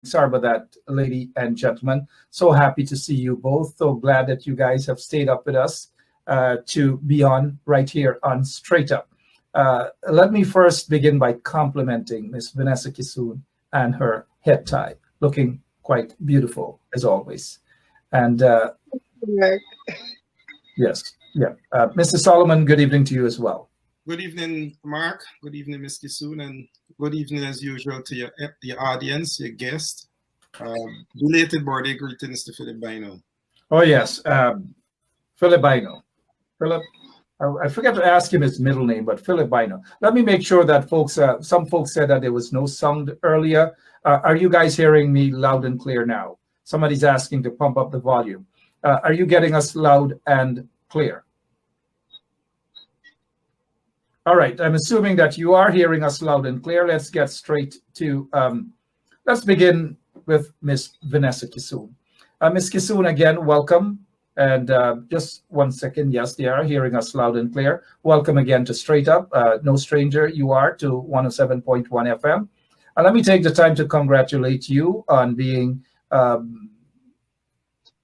Sorry about that, lady and gentlemen. So happy to see you both. So glad that you guys have stayed up with us to be on right here on Straight Up. Let me first begin by complimenting Miss Vanessa Kissoon and her head tie, looking quite beautiful as always. And Mark. yes, yeah. Mr. Solomon, good evening to you as well. Good evening, Mark. Good evening, Ms. Kissoon, and good evening, as usual, to your audience, your guest. Belated birthday greetings to Philip Bino. Oh, yes, Philip Bino. Philip, I forgot to ask him his middle name, but Philip Bino. Let me make sure that some folks said that there was no sound earlier. Are you guys hearing me loud and clear now? Somebody's asking to pump up the volume. Are you getting us loud and clear? All right, I'm assuming that you are hearing us loud and clear. Let's get straight to, let's begin with Miss Vanessa Kissoon. Miss Kissoon, again, welcome. And just 1 second, yes, they are hearing us loud and clear. Welcome again to Straight Up. No stranger you are to 107.1 FM. And let me take the time to congratulate you on being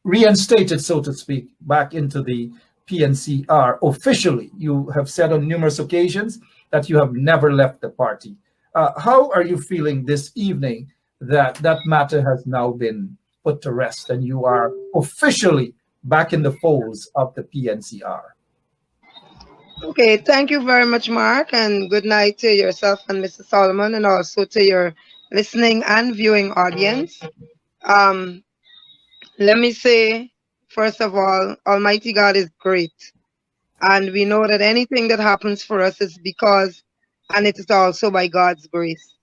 reinstated, so to speak, back into the PNCR officially. You have said on numerous occasions that you have never left the party. How are you feeling this evening that that matter has now been put to rest and you are officially back in the folds of the PNCR? Okay, thank you very much, Mark, and good night to yourself and Mr. Solomon, and also to your listening and viewing audience. Um, Let me say, first of all, Almighty God is great. And we know that anything that happens for us is because, and it is also by God's grace.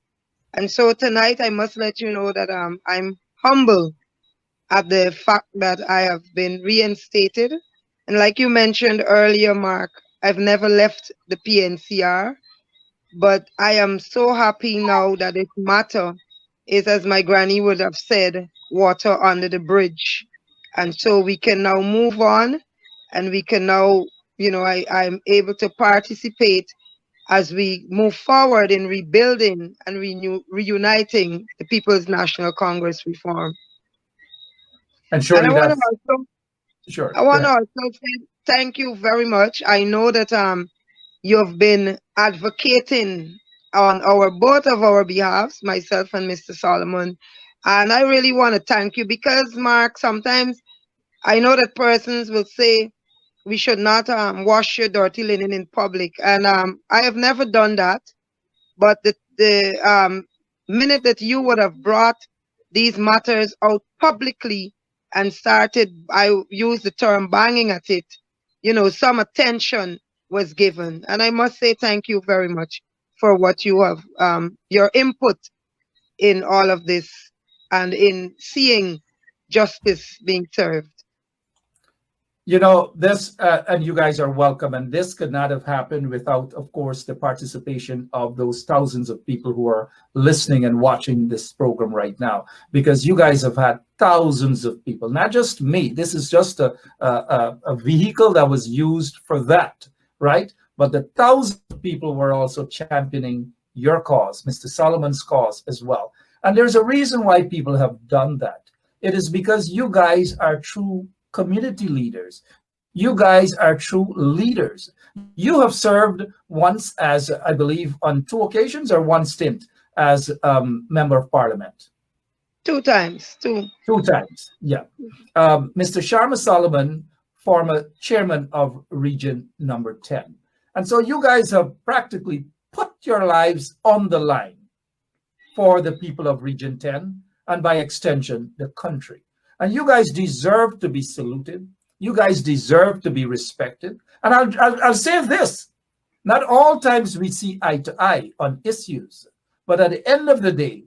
And so tonight, I must let you know that I'm humble at the fact that I have been reinstated. And like you mentioned earlier, Mark, I've never left the PNCR, but I am so happy now that this matter is, as my granny would have said, water under the bridge. And so we can now move on and we can now, I'm able to participate as we move forward in rebuilding and reuniting the People's National Congress reform. And And surely that's, sure, I go want to ahead. also say thank you very much. I know that you've been advocating on our both of our behalves, myself and Mr. Solomon. And I really want to thank you because, Mark, sometimes I know that persons will say we should not wash your dirty linen in public. And I have never done that. But the minute that you would have brought these matters out publicly and started, I use the term banging at it, some attention was given. And I must say thank you very much for what you have, your input in all of this and in seeing justice being served. This, and you guys are welcome, and this could not have happened without, of course, the participation of those thousands of people who are listening and watching this program right now, because you guys have had thousands of people, not just me. This is just a vehicle that was used for that, right? But the thousands of people were also championing your cause, Mr. Solomon's cause as well. And there's a reason why people have done that. It is because you guys are true community leaders. You guys are true leaders. You have served once as, I believe, on 2 occasions or 1 stint as member of parliament. 2 times, 2. 2 times, yeah. Mr. Sharma Solomon, former chairman of Region Number 10. And so you guys have practically put your lives on the line for the people of Region 10 and by extension, the country. And you guys deserve to be saluted. You guys deserve to be respected. And I'll say this, not all times we see eye to eye on issues, but at the end of the day,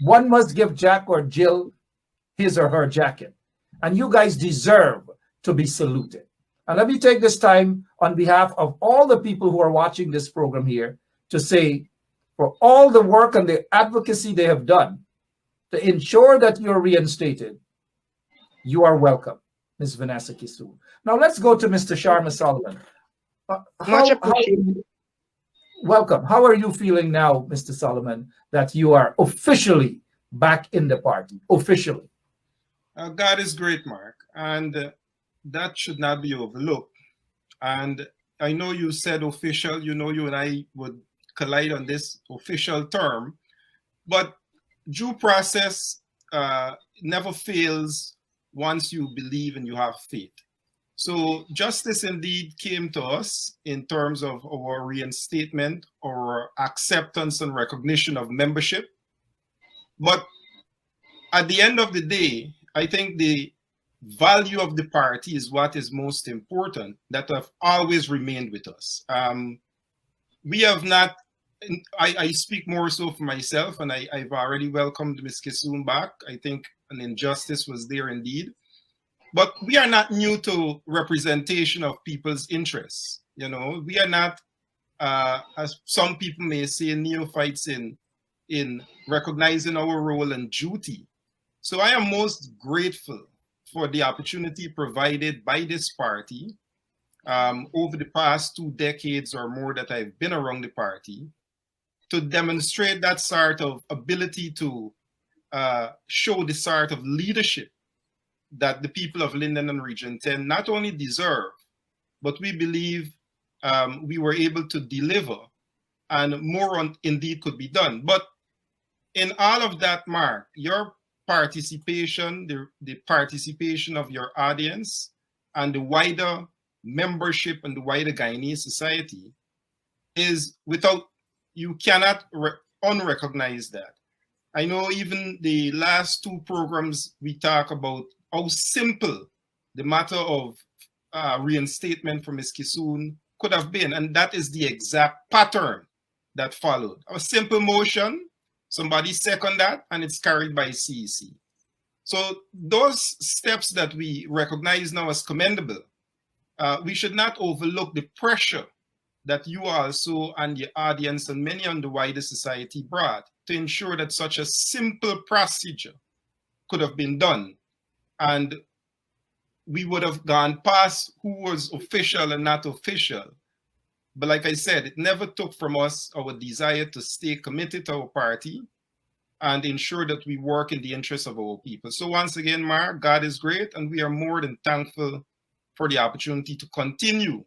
one must give Jack or Jill his or her jacket. And you guys deserve to be saluted. And let me take this time on behalf of all the people who are watching this program here to say, for all the work and the advocacy they have done to ensure that you're reinstated, you are welcome, Ms. Vanessa Kissoon. Now let's go to Mr. Sharma Solomon. Much appreciated. Welcome. How are you feeling now, Mr. Solomon, that you are officially back in the party officially? God is great, Mark, and that should not be overlooked. And I know you said official, you know, you and I would collide on this official term, but due process never fails once you believe and you have faith. So justice indeed came to us in terms of our reinstatement or acceptance and recognition of membership. But at the end of the day, I think the value of the party is what is most important, that have always remained with us. We have not, I speak more so for myself, and I've already welcomed Ms. Kissoon back. I think an injustice was there indeed. But we are not new to representation of people's interests. You know, we are not, as some people may say, neophytes in recognizing our role and duty. So I am most grateful for the opportunity provided by this party over the past 2 decades or more that I've been around the party, to demonstrate that sort of ability to show the sort of leadership that the people of Linden and Region 10 not only deserve, but we believe we were able to deliver, and more on indeed could be done. But in all of that, Mark, your participation, the participation of your audience and the wider membership and the wider Guyanese society is without, you cannot unrecognize that. I know even the last 2 programs we talk about how simple the matter of reinstatement for Ms. Kissoon could have been, and that is the exact pattern that followed. A simple motion, somebody second that, and it's carried by CEC. So those steps that we recognize now as commendable, we should not overlook the pressure that you also and your audience and many on the wider society brought to ensure that such a simple procedure could have been done. And we would have gone past who was official and not official. But like I said, it never took from us our desire to stay committed to our party and ensure that we work in the interests of our people. So once again, Mark, God is great, and we are more than thankful for the opportunity to continue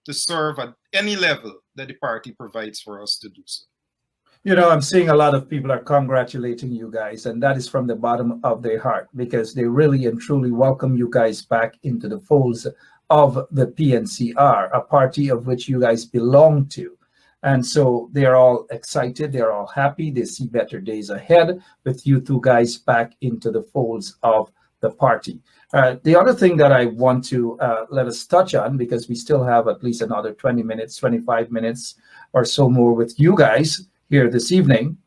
to serve at any level that the party provides for us to do so. You know, I'm seeing a lot of people are congratulating you guys, and that is from the bottom of their heart, because they really and truly welcome you guys back into the folds of the PNCR, a party of which you guys belong to. And so they're all excited, they're all happy, they see better days ahead with you 2 guys back into the folds of the party. The other thing that I want to let us touch on, because we still have at least another 20 minutes, 25 minutes or so more with you guys here this evening.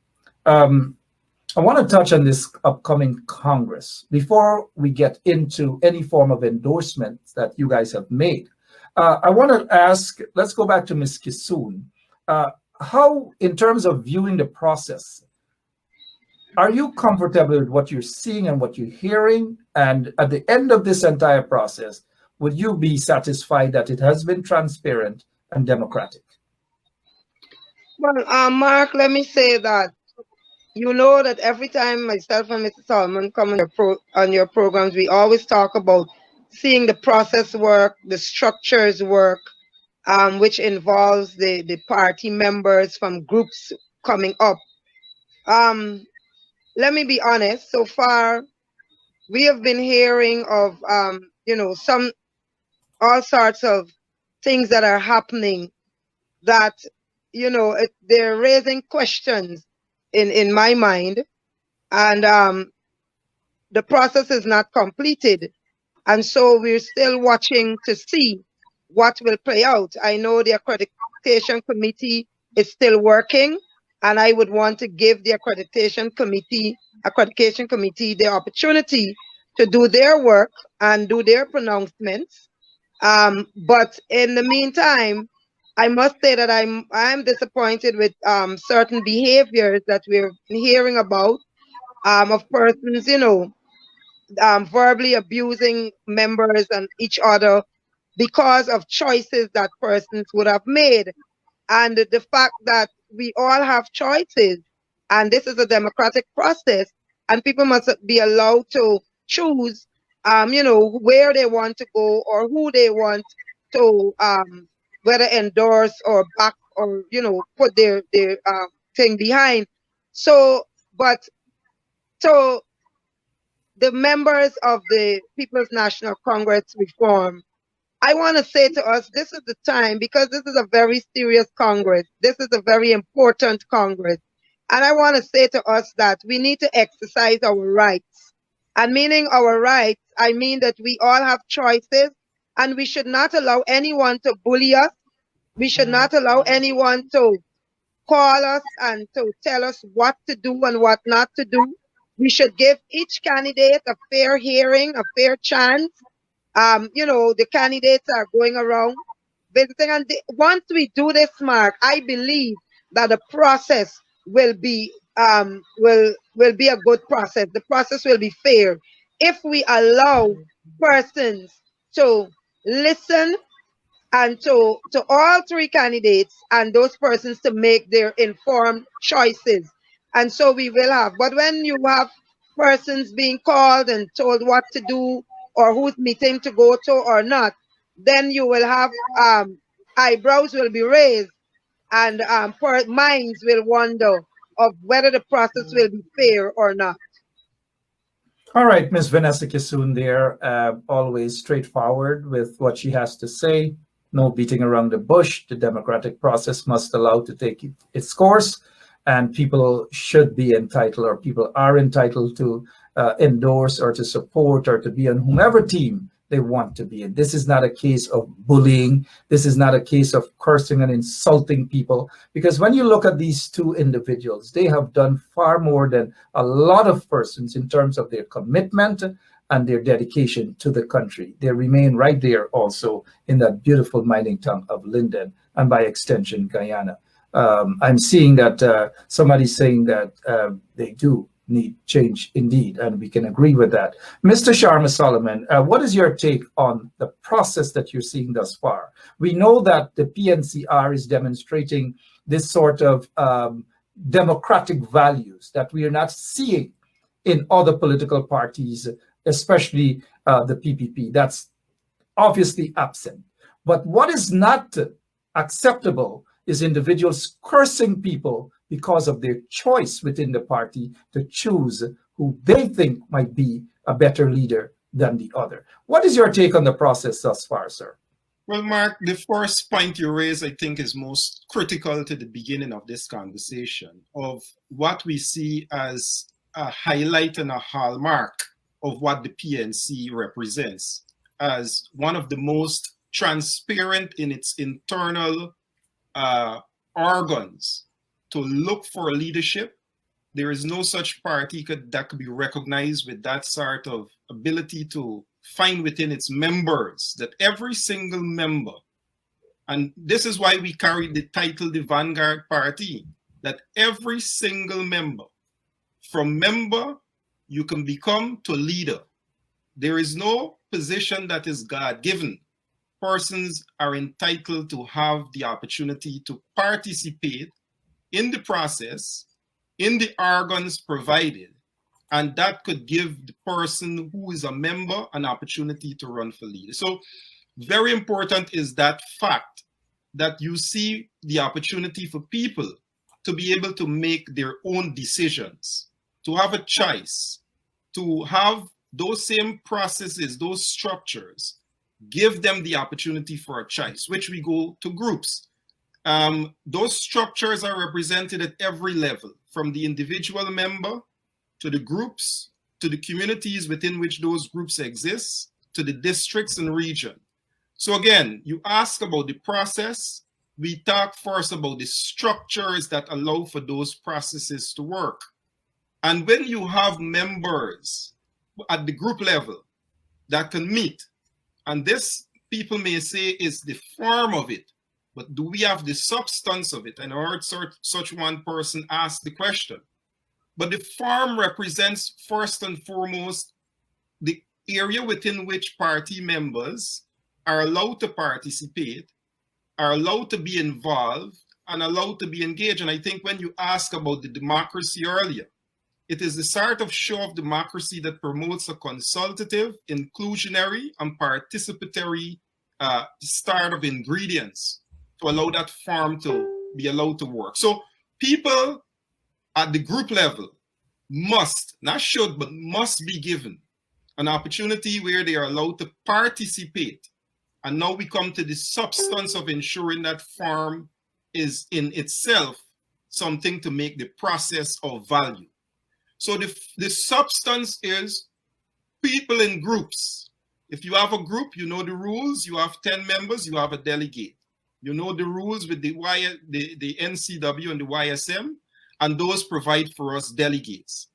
I want to touch on this upcoming Congress before we get into any form of endorsement that you guys have made. I want to ask, let's go back to Ms. Kissoon. How, in terms of viewing the process, are you comfortable with what you're seeing and what you're hearing? And at the end of this entire process, would you be satisfied that it has been transparent and democratic? Well, Mark, let me say that you know that every time myself and Mr. Solomon come on your programs, we always talk about seeing the process work, the structures work, which involves the party members from groups coming up. Let me be honest, so far we have been hearing of some all sorts of things that are happening that they're raising questions in my mind, and the process is not completed, and so we're still watching to see what will play out. I know the accreditation committee is still working, and I would want to give the accreditation committee the opportunity to do their work and do their pronouncements. But in the meantime, I must say that I'm disappointed with certain behaviors that we're hearing about, of persons, verbally abusing members and each other because of choices that persons would have made. And the fact that we all have choices, and this is a democratic process, and people must be allowed to choose, where they want to go or who they want to, whether endorse or back or, put their thing behind. So, but so the members of the People's National Congress reform, I want to say to us, this is the time, because this is a very serious Congress. This is a very important Congress. And I want to say to us that we need to exercise our rights. And meaning our rights, I mean that we all have choices, and we should not allow anyone to bully us. We should not allow anyone to call us and to tell us what to do and what not to do. We should give each candidate a fair hearing, a fair chance. The candidates are going around visiting, and once we do this, Mark, I believe that the process will be a good process. The process will be fair if we allow persons to listen, and to all three candidates and those persons to make their informed choices. And so we will have. But when you have persons being called and told what to do or whose meeting to go to or not, then you will have eyebrows will be raised, and minds will wonder of whether the process will be fair or not. All right, Miss Vanessa Kissoon there, always straightforward with what she has to say. No beating around the bush. The democratic process must allow to take its course, and people should be entitled, or people are entitled to endorse or to support or to be on whomever team they want to be in. This is not a case of bullying. This is not a case of cursing and insulting people, because when you look at these two individuals, they have done far more than a lot of persons in terms of their commitment and their dedication to the country. They remain right there also in that beautiful mining town of Linden, and by extension, Guyana. I'm seeing that somebody's saying that they do need change indeed, and we can agree with that. Mr. Sharma Solomon, what is your take on the process that you're seeing thus far? We know that the PNCR is demonstrating this sort of democratic values that we are not seeing in other political parties, especially the PPP. That's obviously absent. But what is not acceptable is individuals cursing people because of their choice within the party to choose who they think might be a better leader than the other. What is your take on the process thus far, sir? Well, Mark, the first point you raise, I think, is most critical to the beginning of this conversation of what we see as a highlight and a hallmark of what the PNC represents as one of the most transparent in its internal organs to look for leadership. There is no such party that could be recognized with that sort of ability to find within its members that every single member, and this is why we carry the title the Vanguard Party, that every single member, from member you can become to leader. There is no position that is God-given. Persons are entitled to have the opportunity to participate in the process, in the organs provided, and that could give the person who is a member an opportunity to run for leader. So very important is that fact that you see the opportunity for people to be able to make their own decisions, to have a choice, to have those same processes, those structures, give them the opportunity for a choice, which we go to groups. Those structures are represented at every level, from the individual member to the groups, to the communities within which those groups exist, to the districts and region. So again, you ask about the process, we talk first about the structures that allow for those processes to work. And when you have members at the group level that can meet, and this people may say is the form of it, but do we have the substance of it? And I heard such one person ask the question. But the form represents first and foremost the area within which party members are allowed to participate, are allowed to be involved, and allowed to be engaged. And I think when you ask about the democracy earlier, It is the sort of show of democracy that promotes a consultative, inclusionary, and participatory start of ingredients to allow that farm to be allowed to work. So people at the group level must, not should, but must be given an opportunity where they are allowed to participate. And now we come to the substance of ensuring that farm is in itself something to make the process of value. So the substance is people in groups. If you have a group, you know the rules. You have 10 members, you have a delegate. You know the rules with the NCW and the YSM, and those provide for us delegates.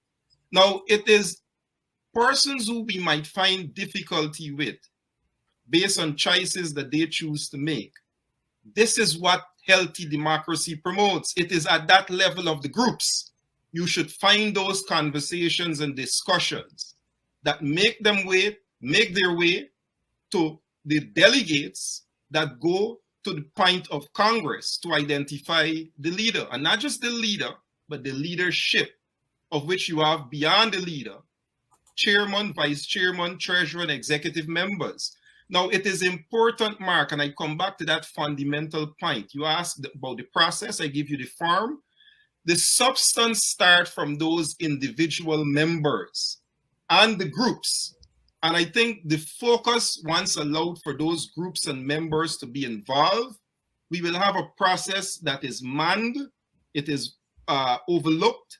Now, it is persons who we might find difficulty with based on choices that they choose to make. This is what healthy democracy promotes. It is at that level of the groups. You should find those conversations and discussions that make their way to the delegates that go to the point of Congress to identify the leader, and not just the leader, but the leadership, of which you have beyond the leader, chairman, vice chairman, treasurer, and executive members. Now, it is important, Mark, and I come back to that fundamental point. You asked about the process, I give you the form. The substance starts from those individual members and the groups. And I think the focus, once allowed for those groups and members to be involved, we will have a process that is manned, it is overlooked,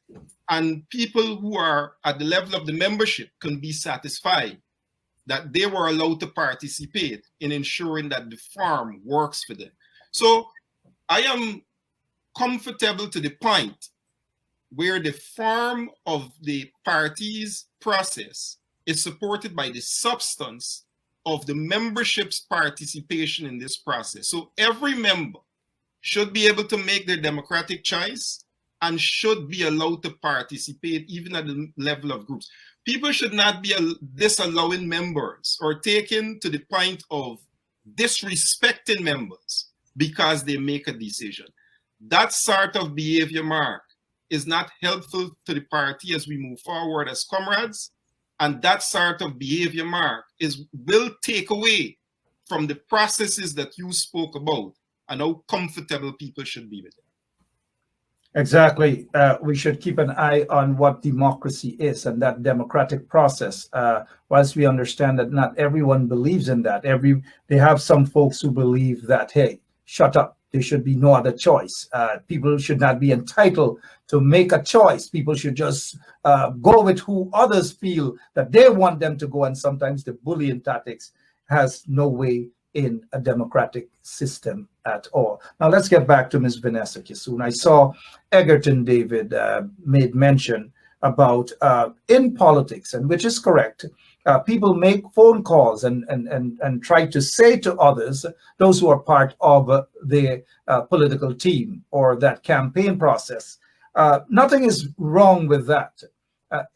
and people who are at the level of the membership can be satisfied that they were allowed to participate in ensuring that the farm works for them. So I am comfortable to the point where the form of the party's process is supported by the substance of the membership's participation in this process. So every member should be able to make their democratic choice and should be allowed to participate even at the level of groups. People should not be disallowing members or taken to the point of disrespecting members because they make a decision. That sort of behavior, Mark, is not helpful to the party as we move forward as comrades. And that sort of behavior, Mark, will take away from the processes that you spoke about and how comfortable people should be with it. Exactly. We should keep an eye on what democracy is and that democratic process. Whilst we understand that not everyone believes in that, they have some folks who believe that, hey, shut up. There should be no other choice. People should not be entitled to make a choice. People should just go with who others feel that they want them to go. And sometimes the bullying tactics has no way in a democratic system at all. Now let's get back to Ms. Vanessa Kissoon. I saw Egerton David made mention about in politics, and which is correct. People make phone calls and try to say to others, those who are part of the political team or that campaign process, nothing is wrong with that.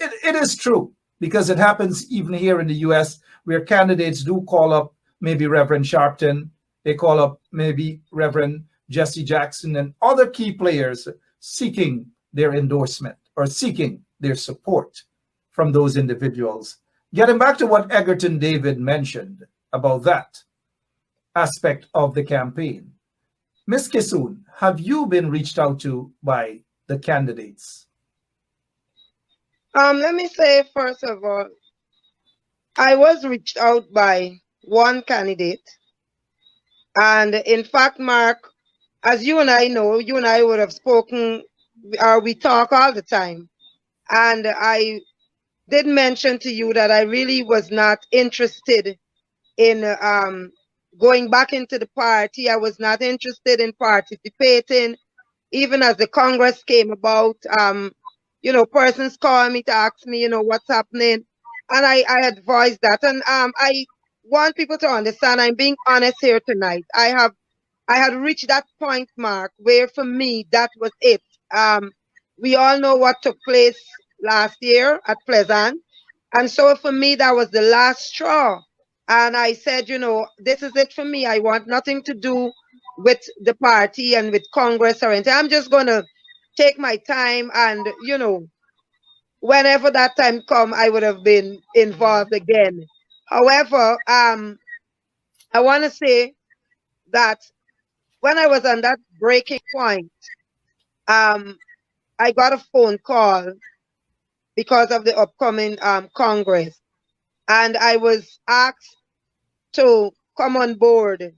It is true, because it happens even here in the US, where candidates do call up maybe Reverend Sharpton, they call up maybe Reverend Jesse Jackson and other key players seeking their endorsement or seeking their support from those individuals. Getting back to what Egerton David mentioned about that aspect of the campaign. Ms. Kissoon, have you been reached out to by the candidates? Let me say, first of all, I was reached out by one candidate. And in fact, Mark, as you and I know, you and I would have spoken, we talk all the time. And I did mention to you that I really was not interested in going back into the party. I was not interested in participating, even as the Congress came about. Persons call me to ask me, what's happening. And I had voiced that. And I want people to understand, I'm being honest here tonight. I had reached that point, Mark, where for me, that was it. We all know what took place last year at Pleasant. And so for me, that was the last straw. And I said, this is it for me. I want nothing to do with the party and with Congress or anything. I'm just going to take my time and, whenever that time come, I would have been involved again. However, I want to say that when I was on that breaking point, um, I got a phone call because of the upcoming Congress, and I was asked to come on board.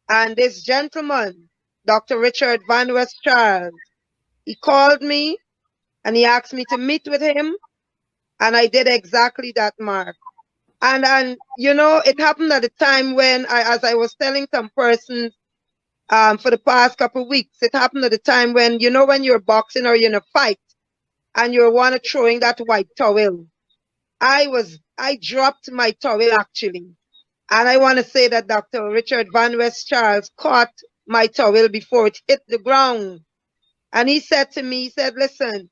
And this gentleman, Dr. Richard Van West Charles, he called me and he asked me to meet with him, and I did exactly that, Mark. And you know, it happened at a time when as I was telling some persons for the past couple of weeks, it happened at a time when, you know, when you're boxing or you're in a fight and you're one of throwing that white towel. I dropped my towel actually. And I want to say that Dr. Richard Van West Charles caught my towel before it hit the ground. And he said to me, he said, listen,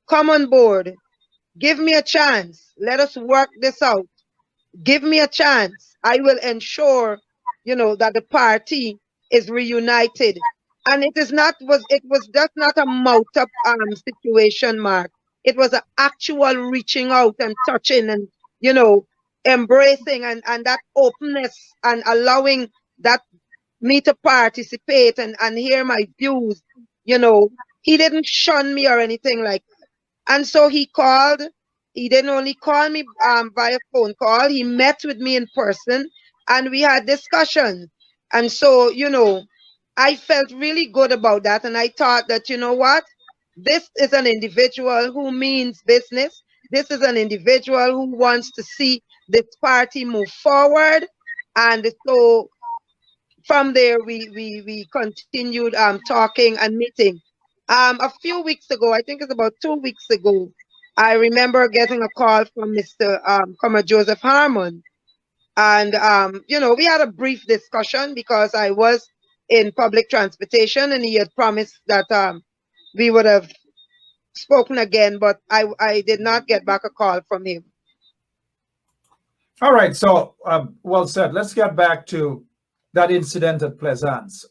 come on board. Give me a chance. Let us work this out. Give me a chance. I will ensure, you know, that the party is reunited. And it was just not a mouth up situation, Mark. It was an actual reaching out and touching and, you know, embracing and that openness and allowing that me to participate and hear my views. You know, he didn't shun me or anything like. And so he called. He didn't only call me via phone call. He met with me in person, and we had discussions. And so, you know, I felt really good about that. And I thought that, you know what? This is an individual who means business. This is an individual who wants to see this party move forward. And so from there, we continued talking and meeting. A few weeks ago, I think it's about 2 weeks ago, I remember getting a call from Mr. Comrade Joseph Harmon. And, you know, we had a brief discussion because I was in public transportation and he had promised that we would have spoken again, but I did not get back a call from him. All right, so well said. Let's get back to that incident at Plaisance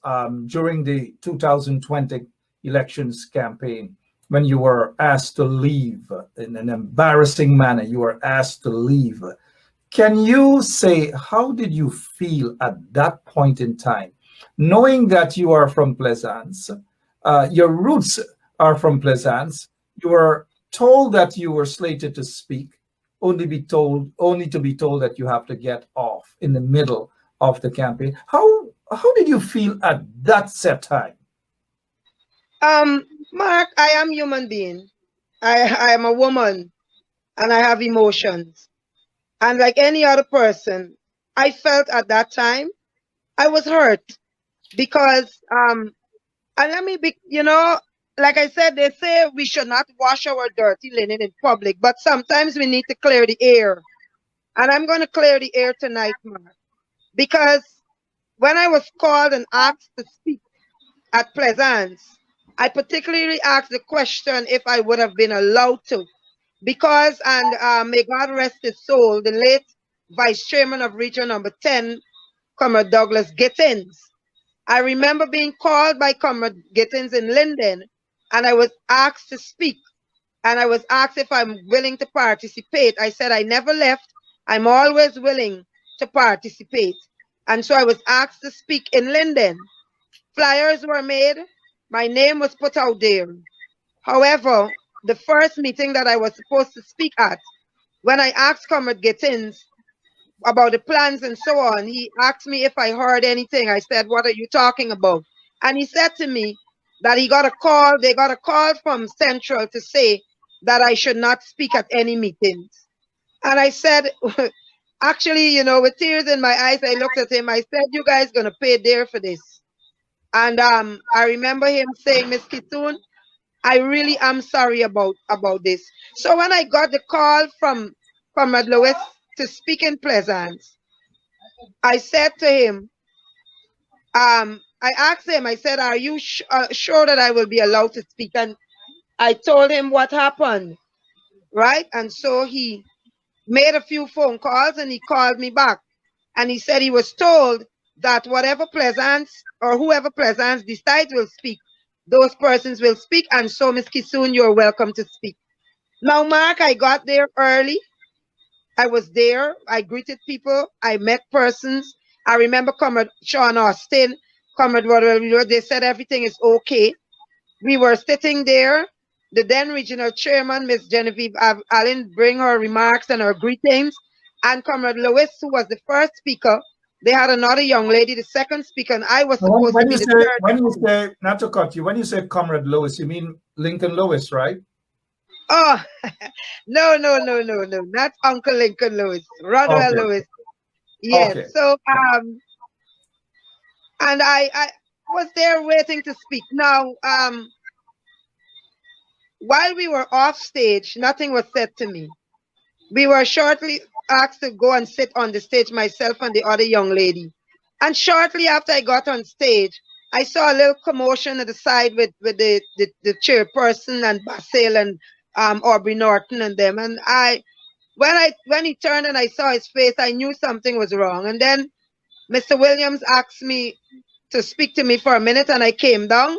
during the 2020 elections campaign when you were asked to leave in an embarrassing manner. You were asked to leave. Can you say, how did you feel at that point in time, knowing that you are from Plaisance, your roots are from Plaisance, you were told that you were slated to speak, only to be told that you have to get off in the middle of the campaign. How did you feel at that set time? Mark, I am human being. I am a woman and I have emotions. And like any other person, I felt at that time I was hurt because and let me be, you know, like I said, they say we should not wash our dirty linen in public, but sometimes we need to clear the air. And I'm going to clear the air tonight, Mark, because when I was called and asked to speak at Plaisance, I particularly asked the question if I would have been allowed to, because, and may God rest his soul, the late Vice Chairman of Region Number 10, Comrade Douglas Gittins. I remember being called by Comrade Gittins in Linden, and I was asked to speak, and I was asked if I'm willing to participate. I said I never left. I'm always willing to participate. And so I was asked to speak in Linden. Flyers were made. My name was put out there. However, the first meeting that I was supposed to speak at, when I asked Comrade Gittins about the plans and so on, he asked me if I heard anything. I said, what are you talking about? And he said to me that they got a call from Central to say that I should not speak at any meetings. And I said, actually, you know, with tears in my eyes, I looked at him. I said, you guys gonna pay dear for this. And I remember him saying, Miss Kissoon, I really am sorry about this. So when I got the call from Comrade Lewis to speak in Plaisance, I said to him, I asked him, I said, are you sure that I will be allowed to speak? And I told him what happened, right? And so he made a few phone calls and he called me back. And he said he was told that whatever Plaisance or whoever Plaisance decides will speak, those persons will speak. And so, Ms. Kissoon, you're welcome to speak. Now, Mark, I got there early. I was there. I greeted people. I met persons. I remember Comrade Sean Austin, Comrade Rodwell. They said everything is okay. We were sitting there. The then regional chairman, Miss Genevieve Allen, bring her remarks and her greetings. And Comrade Lewis, who was the first speaker, they had another young lady, the second speaker, and I was supposed to be the third. When you say, not to cut you, when you say Comrade Lewis, you mean Lincoln Lewis, right? Oh, no, not Uncle Lincoln Lewis, Rodwell Okay. Lewis. Yes. Okay. So, and I was there waiting to speak. Now, while we were off stage, nothing was said to me. We were shortly asked to go and sit on the stage, myself and the other young lady. And shortly after I got on stage, I saw a little commotion at the side with the chairperson and Basil and Aubrey Norton and them. And when he turned and I saw his face, I knew something was wrong. And then Mr. Williams asked me to speak to me for a minute, and I came down.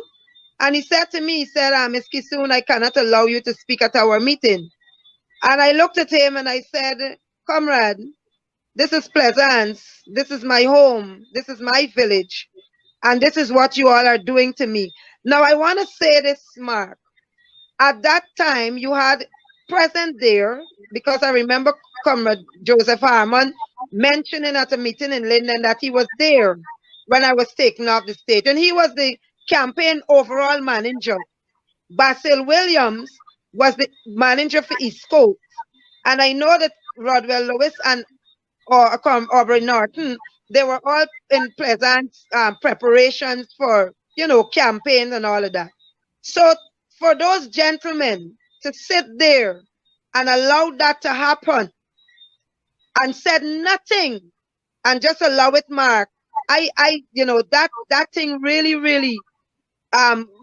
And he said to me, he said, Miss Kissoon, I cannot allow you to speak at our meeting. And I looked at him and I said, Comrade, this is Pleasance. This is my home. This is my village. And this is what you all are doing to me. Now, I want to say this, Mark. At that time, you had present there, because I remember Comrade Joseph Harmon mentioning at a meeting in Linden that he was there when I was taken off the stage. And he was the campaign overall manager. Basil Williams was the manager for East Coast. And I know that Rodwell Lewis and Aubrey Norton, they were all in pleasant preparations for, campaigns and all of that. So for those gentlemen to sit there and allow that to happen and said nothing and just allow it, Mark, that thing really, really,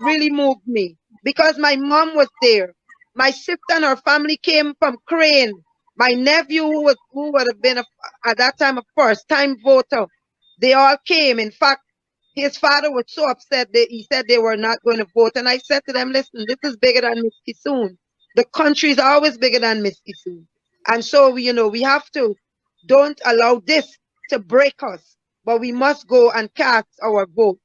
really moved me, because my mom was there. My sister and her family came from Crane. My nephew, who would have been at that time a first-time voter, they all came. In fact, his father was so upset that he said they were not going to vote. And I said to them, listen, this is bigger than Miss Kissoon. The country is always bigger than Miss Kissoon. And so, we have to, don't allow this to break us, but we must go and cast our vote.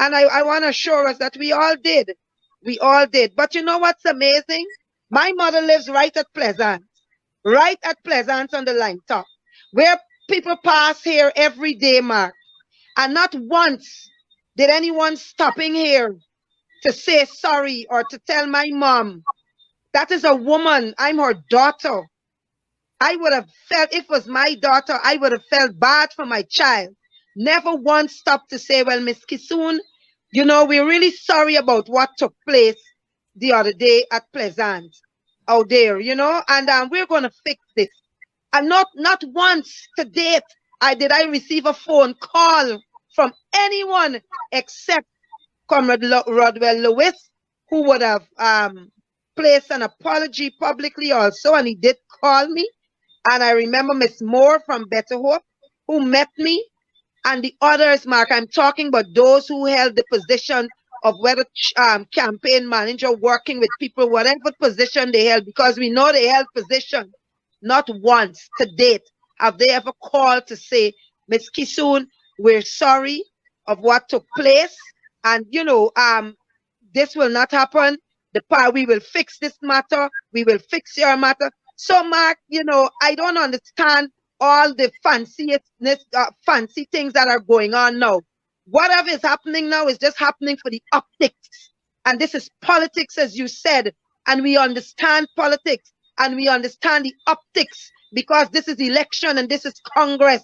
And I want to assure us that we all did. We all did. But you know what's amazing? My mother lives right at Pleasance on the line top, where people pass here every day, Mark. And not once did anyone stopping here to say sorry or to tell my mom, that is a woman, I'm her daughter. I would have felt, if it was my daughter, I would have felt bad for my child. Never once stopped to say, well, Miss Kissoon, we're really sorry about what took place the other day at Pleasance out there, and we're going to fix this. And not once to date did I receive a phone call from anyone except Comrade Rodwell Lewis, who would have placed an apology publicly also, and he did call me. And I remember Miss Moore from Better Hope, who met me, and the others, Mark. I'm talking about those who held the position of whether campaign manager, working with people, whatever position they held, because we know they held position. Not once to date have they ever called to say, Miss Kissoon, we're sorry of what took place, and this will not happen. We will fix this matter. We will fix your matter. So, Mark, I don't understand all the fancy things that are going on now. Whatever is happening now is just happening for the optics. And this is politics, as you said. And we understand politics and we understand the optics, because this is election and this is Congress.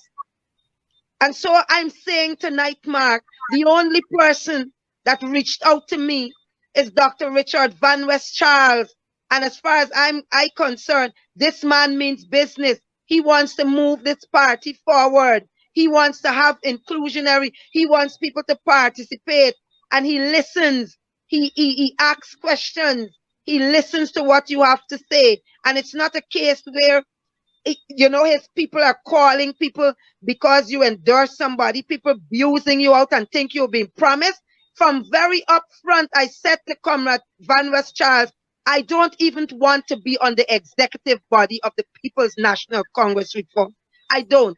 And so I'm saying tonight, Mark, the only person that reached out to me is Dr. Richard Van West Charles. And as far as I'm concerned, this man means business. He wants to move this party forward. He wants to have inclusionary. He wants people to participate. And he listens. He asks questions. He listens to what you have to say. And it's not a case where, his people are calling people because you endorse somebody, people abusing you out and think you're being promised. From very upfront, I said to Comrade Van West Charles, I don't even want to be on the executive body of the People's National Congress reform. I don't.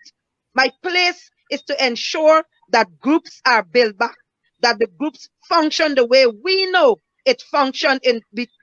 My place is to ensure that groups are built back, that the groups function the way we know it functioned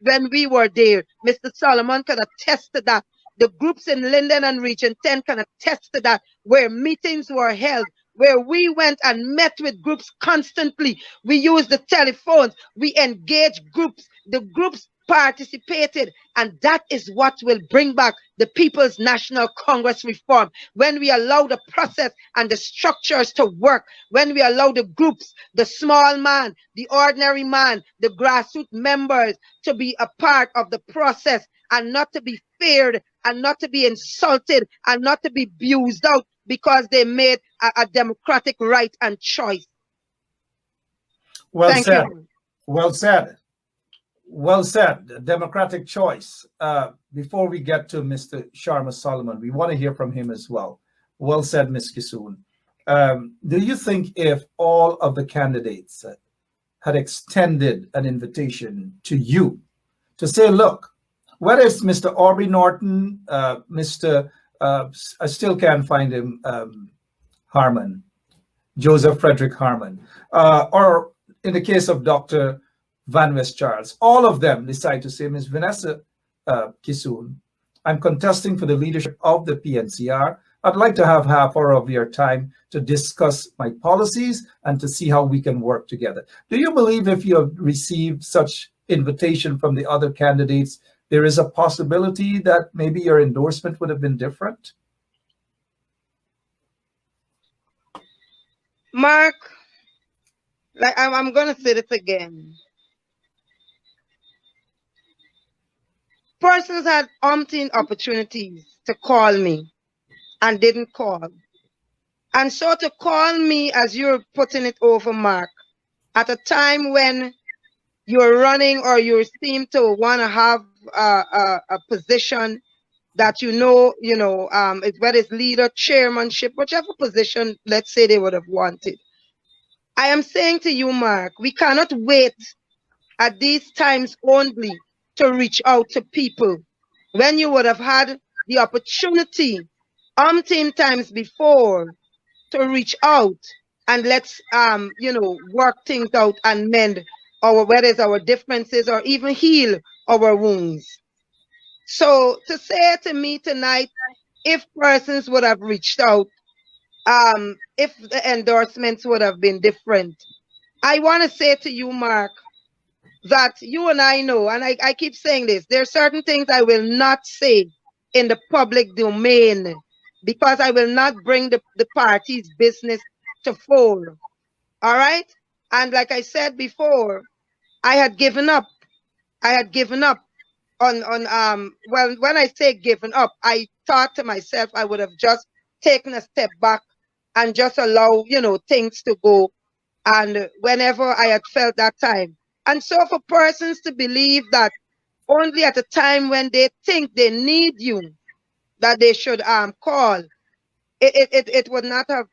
when we were there. Mr. Solomon can attest to that. The groups in Linden and Region 10 can attest to that, where meetings were held, where we went and met with groups constantly. We used the telephones, we engaged groups, the groups participated, and that is what will bring back the People's National Congress reform. When we allow the process and the structures to work, when we allow the groups, the small man, the ordinary man, the grassroots members to be a part of the process and not to be feared and not to be insulted and not to be abused out because they made a democratic right and choice. Well Thank said. you. Well said. Well said. Democratic choice. Before we get to Mr. Sharma Solomon, we want to hear from him as well. Well said, Ms. Kissoon. Do you think if all of the candidates had extended an invitation to you to say, look, whether it's Mr. Aubrey Norton, I still can't find him, Harmon, Joseph Frederick Harmon, or in the case of Dr. Van West Charles, all of them decide to say, Ms. Vanessa Kissoon, I'm contesting for the leadership of the PNCR. I'd like to have half hour of your time to discuss my policies and to see how we can work together. Do you believe if you have received such invitation from the other candidates, there is a possibility that maybe your endorsement would have been different? Mark, like I'm going to say this again. Persons had umpteen opportunities to call me and didn't call. And so to call me, as you're putting it over, Mark, at a time when you're running or you seem to want to have a position that whether it's leader, chairmanship, whichever position, let's say they would have wanted. I am saying to you, Mark, we cannot wait at these times only to reach out to people when you would have had the opportunity umpteen times before to reach out and let's work things out and mend whether it's our differences or even heal our wounds. So to say to me tonight, if persons would have reached out, if the endorsements would have been different, I want to say to you, Mark, that you and I know, and I keep saying this, there are certain things I will not say in the public domain because I will not bring the party's business to fore. All right? And like I said before, I had given up. I had given up on well, when I say given up, I thought to myself I would have just taken a step back and just allow, things to go. And whenever I had felt that time. And so for persons to believe that only at a time when they think they need you, that they should call, it would not have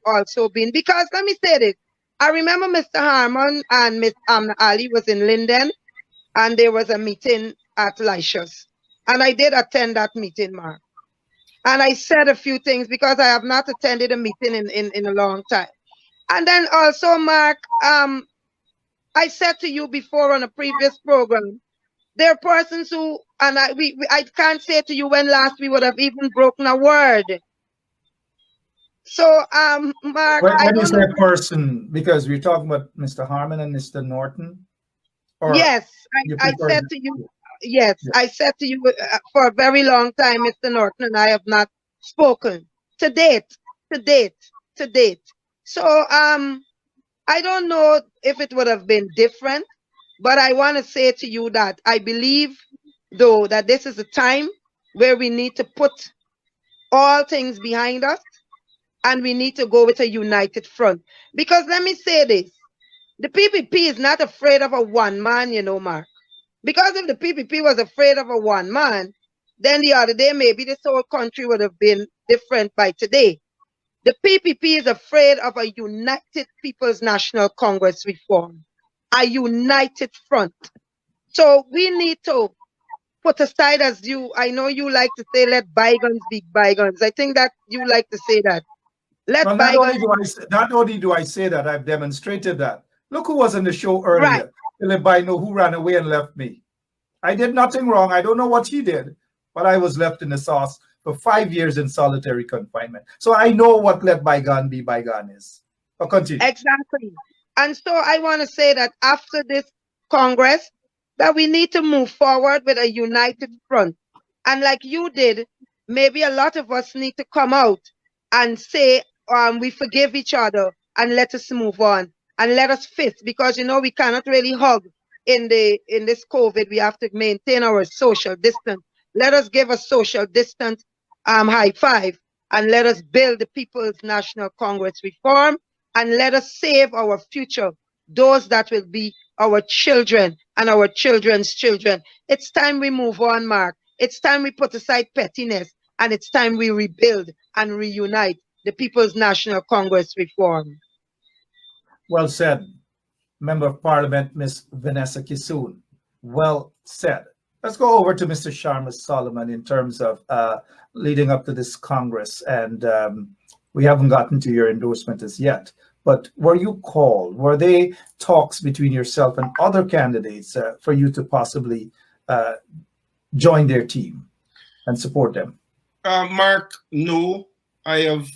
also been. Because let me say this. I remember Mr. Harmon and Miss Ali was in Linden, and there was a meeting at Lyshas. And I did attend that meeting, Mark. And I said a few things because I have not attended a meeting in a long time. And then also, Mark, I said to you before on a previous program, there are persons who, and I can't say to you when last we would have even broken a word. So, Mark, When you say person, because we're talking about Mr. Harmon and Mr. Norton? Or yes, I said to you, yes, I said to you for a very long time, Mr. Norton and I have not spoken to date. So, I don't know if it would have been different, but I want to say to you that I believe, though, that this is a time where we need to put all things behind us and we need to go with a united front. Because let me say this, the PPP is not afraid of a one man, Mark. Because if the PPP was afraid of a one man, then the other day maybe this whole country would have been different by today. The PPP is afraid of a united People's National Congress reform, a united front. So we need to put aside, as you, I know you like to say, let bygones be bygones. I think that you like to say that. Let Well, not only bygones, do not only do I say that, I've demonstrated that. Look who was in the show right. earlier. Philip Bino, who ran away and left me. I did nothing wrong. I don't know what he did, but I was left in the sauce for 5 years in solitary confinement. So I know what let bygone be bygone is. But continue. Exactly. And so I want to say that after this Congress, that we need to move forward with a united front. And like you did, maybe a lot of us need to come out and say, we forgive each other and let us move on and let us fist, because you know we cannot really hug in this COVID. We have to maintain our social distance. Let us give a social distance high five, and let us build the People's National Congress reform, and let us save our future, those that will be our children and our children's children. It's time we move on, Mark. It's time we put aside pettiness, and it's time we rebuild and reunite the People's National Congress reform. Well said, Member of Parliament, Miss Vanessa Kissoon. Well said. Let's go over to Mr. Sharma Solomon in terms of leading up to this Congress. And we haven't gotten to your endorsement as yet. But were you called? Were they talks between yourself and other candidates for you to possibly join their team and support them? Mark, no. I've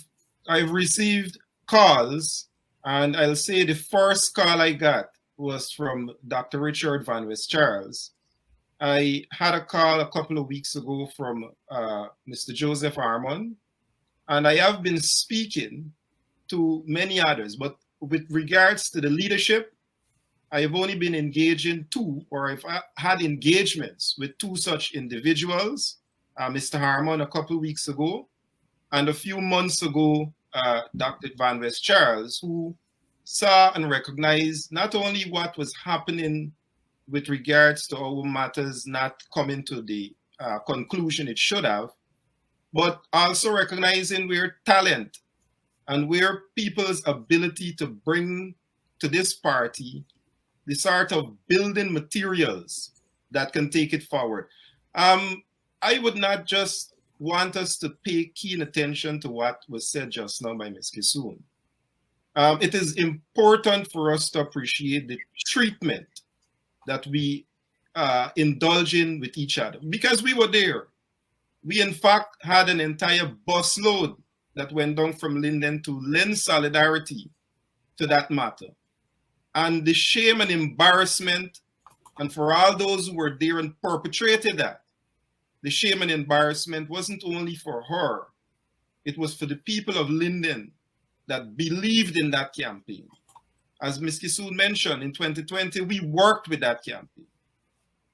received calls, and I'll say the first call I got was from Dr. Richard Van West Charles. I had a call a couple of weeks ago from Mr. Joseph Harmon, and I have been speaking to many others, but with regards to the leadership, I have only been engaging two, or I've had engagements with two such individuals, Mr. Harmon a couple of weeks ago, and a few months ago, Dr. Van West Charles, who saw and recognized not only what was happening with regards to our matters not coming to the conclusion it should have, but also recognizing where talent and where people's ability to bring to this party the sort of building materials that can take it forward. I would not just want us to pay keen attention to what was said just now by Ms. Kissoon. It is important for us to appreciate the treatment that we indulge in with each other, because we were there. We in fact had an entire busload that went down from Linden to lend solidarity to that matter. And the shame and embarrassment, and for all those who were there and perpetrated that, the shame and embarrassment wasn't only for her, it was for the people of Linden that believed in that campaign. As Ms. Kissoon mentioned, in 2020, we worked with that campaign.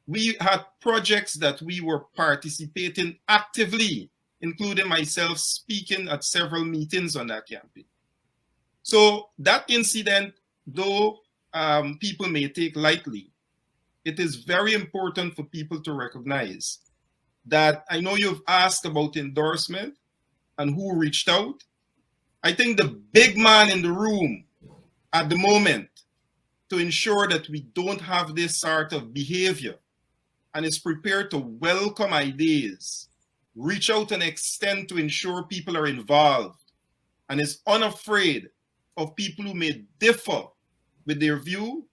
We had projects that we were participating actively, including myself speaking at several meetings on that campaign. So that incident, though people may take lightly, it is very important for people to recognize that. I know you've asked about endorsement and who reached out. I think the big man in the room at the moment to ensure that we don't have this sort of behavior and is prepared to welcome ideas, reach out and extend to ensure people are involved, and is unafraid of people who may differ with their view,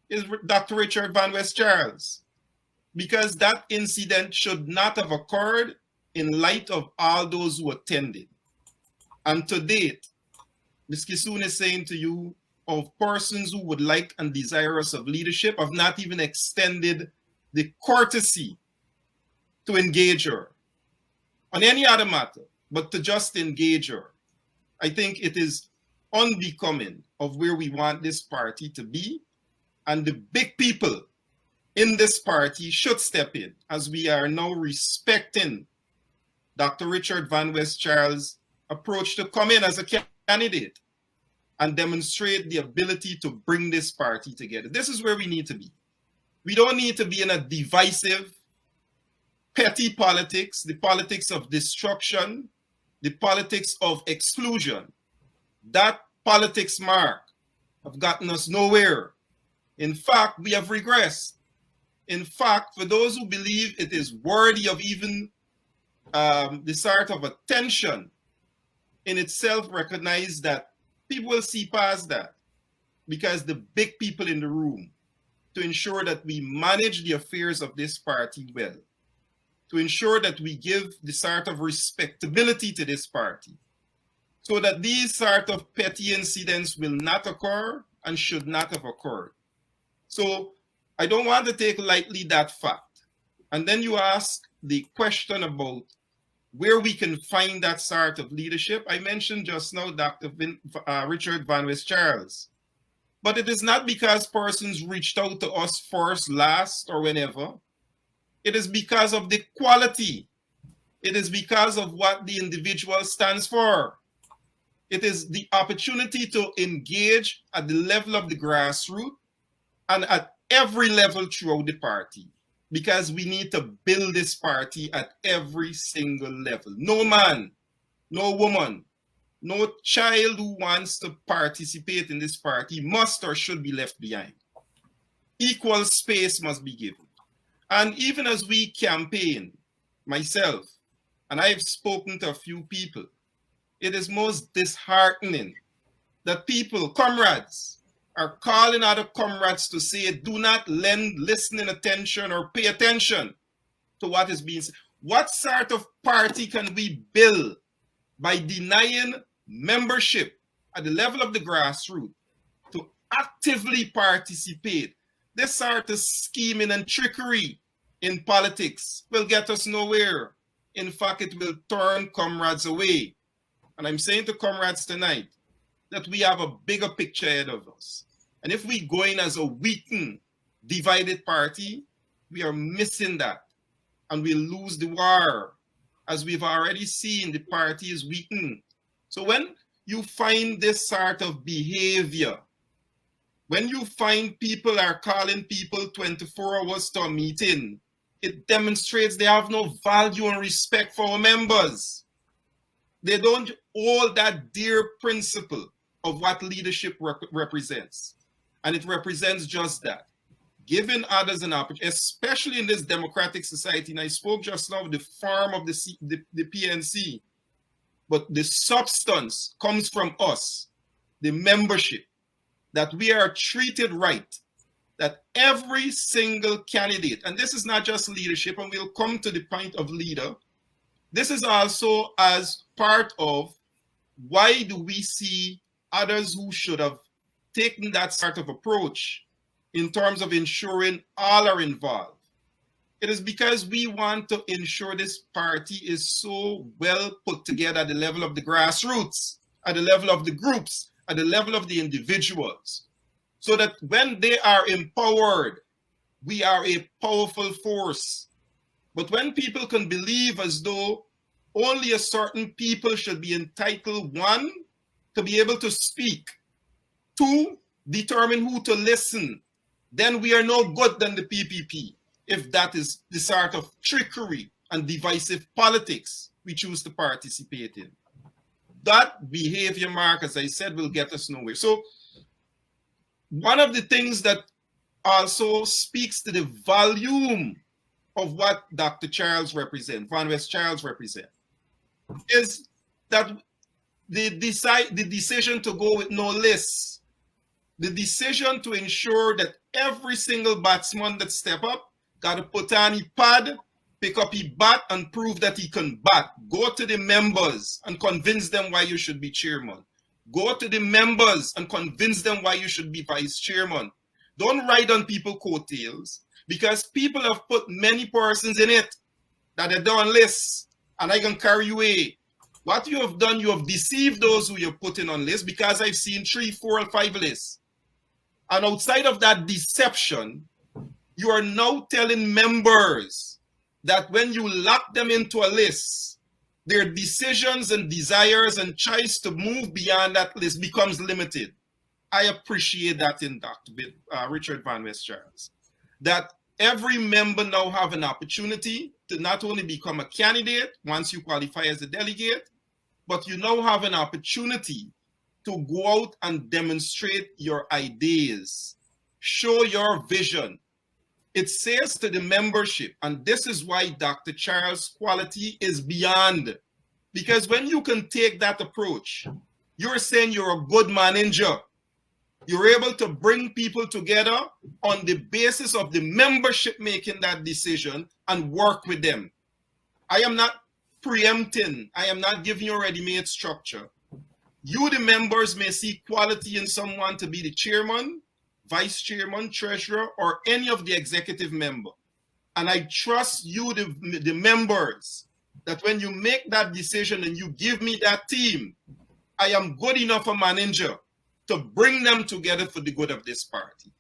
is Dr. Richard Van West Charles. Because that incident should not have occurred in light of all those who attended. And to date, Ms. Kissoon is saying to you, of persons who would like and desirous of leadership have not even extended the courtesy to engage her on any other matter, but to just engage her. I think it is unbecoming of where we want this party to be, and the big people in this party should step in, as we are now respecting Dr. Richard Van West Charles' approach to come in as a candidate and demonstrate the ability to bring this party together. This is where we need to be. We don't need to be in a divisive, petty politics, the politics of destruction, the politics of exclusion. That politics, Mark, have gotten us nowhere. In fact, we have regressed. In fact, for those who believe it is worthy of even the sort of attention, in itself recognize that people will see past that, because the big people in the room, to ensure that we manage the affairs of this party well, to ensure that we give the sort of respectability to this party, so that these sort of petty incidents will not occur and should not have occurred. So I don't want to take lightly that fact. And then you ask the question about where we can find that sort of leadership. I mentioned just now Dr. Richard Van West Charles. But it is not because persons reached out to us first, last, or whenever. It is because of the quality. It is because of what the individual stands for. It is the opportunity to engage at the level of the grassroots and at every level throughout the party, because we need to build this party at every single level. No man, no woman, no child who wants to participate in this party must or should be left behind. Equal space must be given. And even as we campaign, myself, and I've spoken to a few people, it is most disheartening that people, comrades, are calling other comrades to say, do not lend listening attention or pay attention to what is being said. What sort of party can we build by denying membership at the level of the grassroots to actively participate? This sort of scheming and trickery in politics will get us nowhere. In fact, it will turn comrades away. And I'm saying to comrades tonight that we have a bigger picture ahead of us. And if we go in as a weakened, divided party, we are missing that. And we'll lose the war. As we've already seen, the party is weakened. So when you find this sort of behavior, when you find people are calling people 24 hours to a meeting, it demonstrates they have no value and respect for our members. They don't hold that dear principle of what leadership represents. And it represents just that. Giving others an opportunity, especially in this democratic society. And I spoke just now of the form of the PNC, but the substance comes from us, the membership, that we are treated right, that every single candidate, and this is not just leadership, and we'll come to the point of leader, this is also as part of why do we see others who should have taken that sort of approach in terms of ensuring all are involved. It is because we want to ensure this party is so well put together at the level of the grassroots, at the level of the groups, at the level of the individuals, so that when they are empowered, we are a powerful force. But when people can believe as though only a certain people should be entitled, one, to be able to speak, two, determine who to listen, then we are no good than the PPP, if that is the sort of trickery and divisive politics we choose to participate in. That behavior, Mark, as I said, will get us nowhere. So one of the things that also speaks to the volume of what Dr. Charles represents, Van West Charles represents, is that the decision to go with no lists, the decision to ensure that every single batsman that step up got to put on his pad, pick up his bat and prove that he can bat. Go to the members and convince them why you should be chairman. Go to the members and convince them why you should be vice chairman. Don't ride on people's coattails, because people have put many persons in it that are done lists, and I can carry you away. What you have done, you have deceived those who you're putting on lists, because I've seen 3, 4, and 5 lists. And outside of that deception, you are now telling members that when you lock them into a list, their decisions and desires and choice to move beyond that list becomes limited. I appreciate that in Dr. Richard Van West Charles, that every member now have an opportunity to not only become a candidate once you qualify as a delegate, but you now have an opportunity to go out and demonstrate your ideas, show your vision, It says to the membership, and this is why Dr. Charles' quality is beyond. Because when you can take that approach, you're saying you're a good manager. You're able to bring people together on the basis of the membership making that decision and work with them. I am not preempting. I am not giving you a ready-made structure. You, the members, may see quality in someone to be the chairman, vice chairman, treasurer, or any of the executive member. And I trust you, the members, that when you make that decision and you give me that team, I am good enough a manager to bring them together for the good of this party.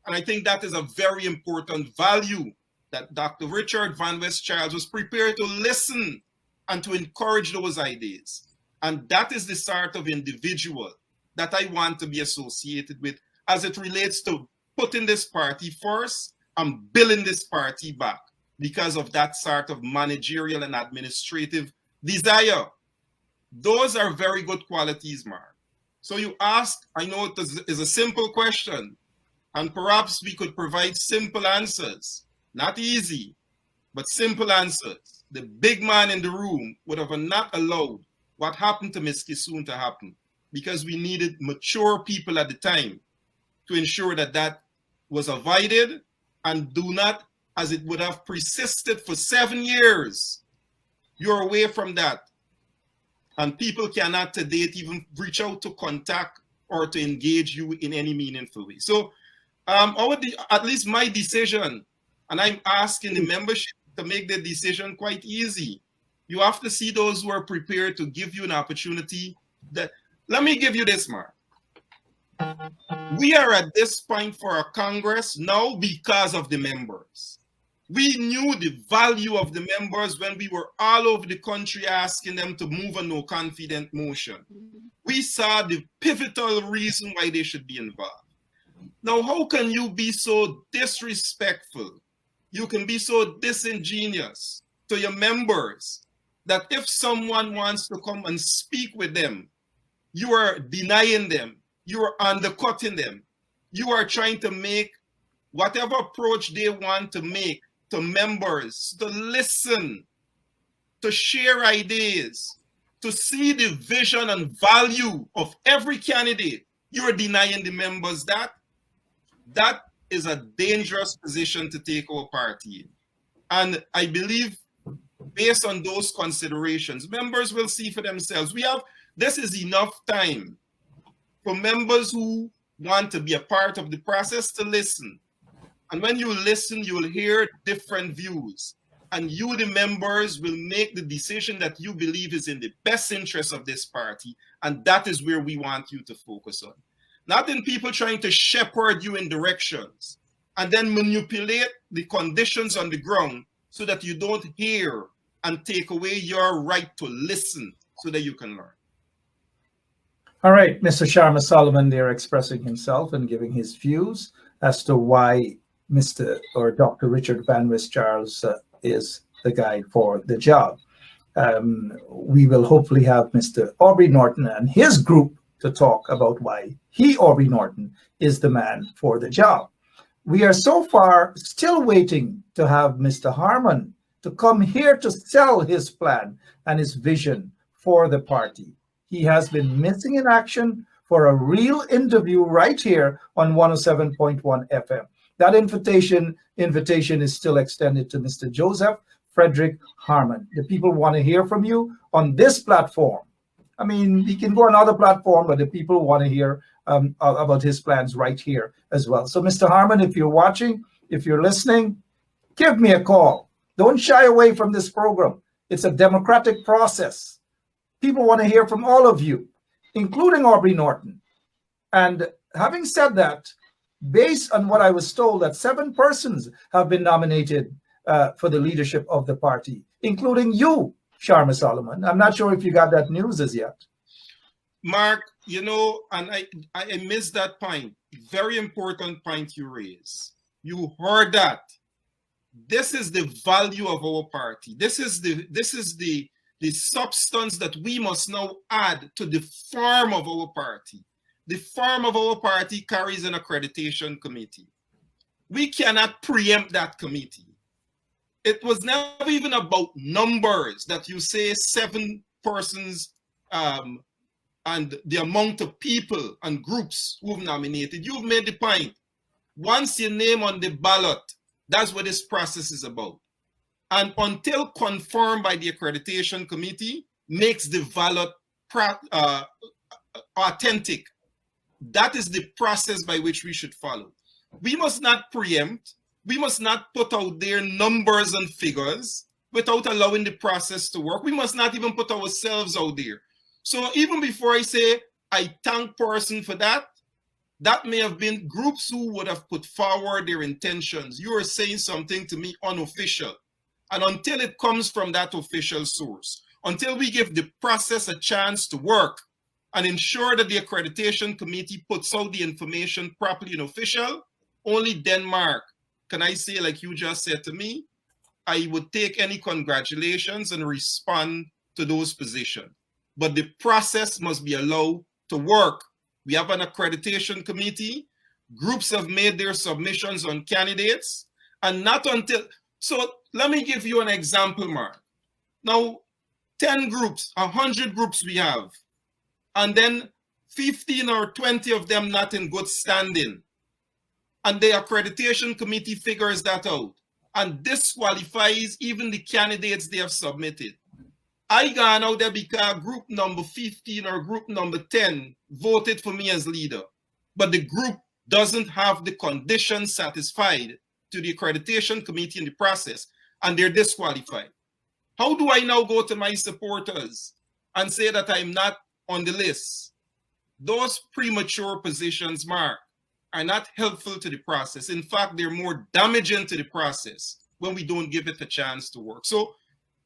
And I think that is a very important value that Dr. Richard Van West Charles was prepared to listen and to encourage those ideas. And that is the sort of individual that I want to be associated with as it relates to putting this party first and building this party back because of that sort of managerial and administrative desire. Those are very good qualities, Mark. So you ask, I know it is a simple question, and perhaps we could provide simple answers. Not easy, but simple answers. The big man in the room would have not allowed what happened to Ms. Kissoon to happen because we needed mature people at the time to ensure that that was avoided and do not, as it would have persisted for 7 years. You're away from that. And people cannot to date even reach out to contact or to engage you in any meaningful way. So at least my decision, and I'm asking the membership to make the decision quite easy. You have to see those who are prepared to give you an opportunity. Let me give you this, Mark. We are at this point for a Congress now because of the members. We knew the value of the members when we were all over the country asking them to move a no confidence motion. We saw the pivotal reason why they should be involved. Now, how can you be so disrespectful? You can be so disingenuous to your members that if someone wants to come and speak with them, you are denying them, you are undercutting them, you are trying to make whatever approach they want to make to members, to listen, to share ideas, to see the vision and value of every candidate. You are denying the members that. That is a dangerous position to take our party in. And I believe based on those considerations, members will see for themselves. This is enough time for members who want to be a part of the process to listen. And when you listen, you will hear different views. And you, the members, will make the decision that you believe is in the best interest of this party. And that is where we want you to focus on. Not in people trying to shepherd you in directions and then manipulate the conditions on the ground so that you don't hear and take away your right to listen so that you can learn. All right, Mr. Sharma Solomon there expressing himself and giving his views as to why Dr. Richard Van West Charles is the guy for the job. We will hopefully have Mr. Aubrey Norton and his group to talk about why Aubrey Norton, is the man for the job. We are so far still waiting to have Mr. Harmon to come here to sell his plan and his vision for the party. He has been missing in action for a real interview right here on 107.1 FM. That invitation is still extended to Mr. Joseph Frederick Harmon. The people want to hear from you on this platform. I mean, he can go on other platform, but the people want to hear about his plans right here as well. So, Mr. Harmon, if you're watching, if you're listening, give me a call. Don't shy away from this program. It's a democratic process. People want to hear from all of you, including Aubrey Norton. And having said that, based on what I was told, that 7 persons have been nominated for the leadership of the party, including you, Sharma Solomon. I'm not sure if you got that news as yet. Mark, and I missed that point. Very important point you raised. You heard that. This is the value of our party. This is the substance that we must now add to the form of our party. The form of our party carries an accreditation committee. we cannot preempt that committee. It was never even about numbers that you say 7 persons and the amount of people and groups who've nominated. You've made the point. Once your name on the ballot, that's what this process is about. And until confirmed by the accreditation committee, makes the ballot authentic. That is the process by which we should follow. We must not preempt. We must not put out there numbers and figures without allowing the process to work. We must not even put ourselves out there. So even before I say I thank person for that, that may have been groups who would have put forward their intentions. You are saying something to me unofficial. And until it comes from that official source, until we give the process a chance to work and ensure that the accreditation committee puts out the information properly and official, only Denmark can I say, like you just said to me, I would take any congratulations and respond to those positions. But the process must be allowed to work. We have an accreditation committee. Groups have made their submissions on candidates, and not until, so let me give you an example, Mark. Now, 10 groups, 100 groups we have, and then 15 or 20 of them not in good standing. And the accreditation committee figures that out and disqualifies even the candidates they have submitted. I gone out there because group number 15 or group number 10 voted for me as leader, but the group doesn't have the conditions satisfied to the accreditation committee in the process, and they're disqualified. How do I now go to my supporters and say that I'm not on the list? Those premature positions, Mark, are not helpful to the process. In fact, they're more damaging to the process when we don't give it a chance to work. So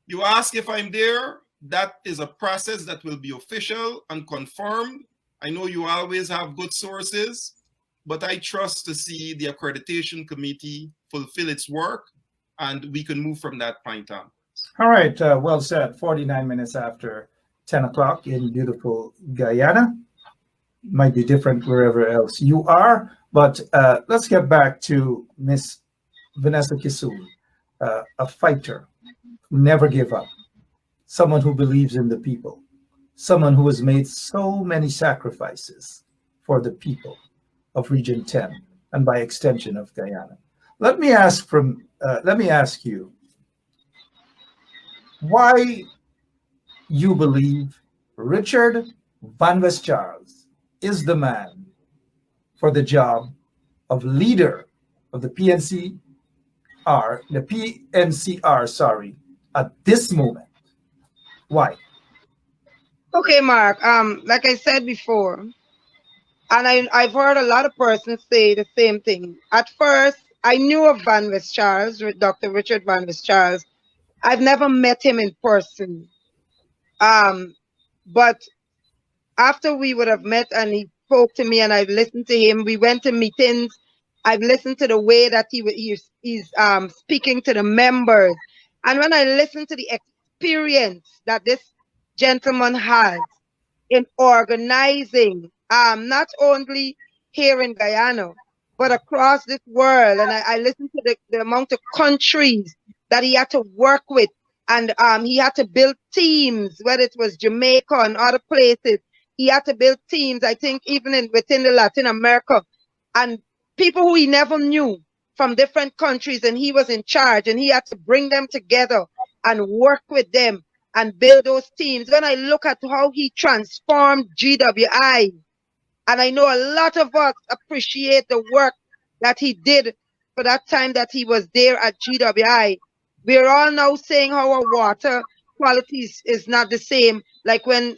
you ask if I'm there, that is a process that will be official and confirmed. I know you always have good sources, but I trust to see the accreditation committee fulfill its work, and we can move from that point on. All right, well said. 49 minutes after 10 o'clock in beautiful Guyana. Might be different wherever else you are, but let's get back to Miss Vanessa Kissoon, a fighter who never gave up, someone who believes in the people, someone who has made so many sacrifices for the people of Region 10 and by extension of Guyana. Let me ask you why you believe Richard Van Charles is the man for the job of leader of the PNCR, at this moment. Why? Okay, Mark. Like I said before, and I've heard a lot of persons say the same thing. At first, I knew of Van Charles, Dr. Richard Van Charles. I've never met him in person. But after we would have met and he spoke to me and I've listened to him, we went to meetings. I've listened to the way that he's speaking to the members. And when I listened to the experience that this gentleman has in organizing, not only here in Guyana, but across this world, and I listened to the amount of countries that he had to work with, and he had to build teams, whether it was Jamaica and other places. He had to build teams, I think, even within the Latin America, and people who he never knew from different countries, and he was in charge, and he had to bring them together and work with them and build those teams. When I look at how he transformed GWI, and I know a lot of us appreciate the work that he did for that time that he was there at GWI. We're all now saying how our water quality is not the same like when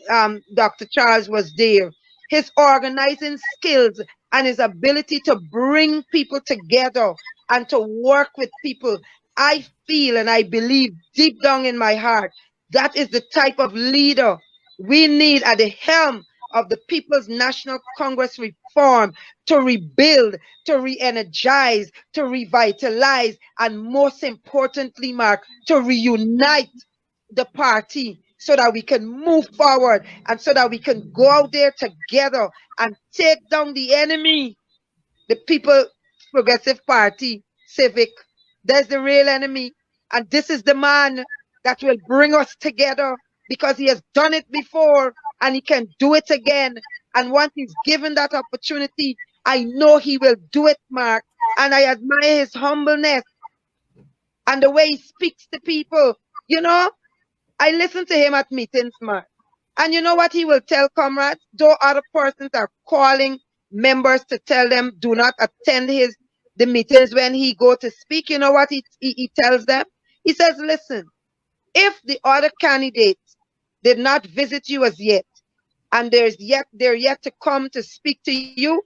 Dr. Charles was there. His organizing skills and his ability to bring people together and to work with people, I feel and I believe deep down in my heart, that is the type of leader we need at the helm of the People's National Congress reform, to rebuild, to re-energize, to revitalize, and most importantly, Mark, to reunite the party so that we can move forward and so that we can go out there together and take down the enemy. The people Progressive Party, Civic. There's the real enemy. And this is the man that will bring us together because he has done it before and he can do it again. And once he's given that opportunity, I know he will do it, Mark. And I admire his humbleness and the way he speaks to people. You know, I listen to him at meetings, Mark. And you know what he will tell comrades? Though other persons are calling members to tell them do not attend the meetings when he go to speak, you know what he tells them? He says, listen, if the other candidates did not visit you as yet, and they're yet to come to speak to you,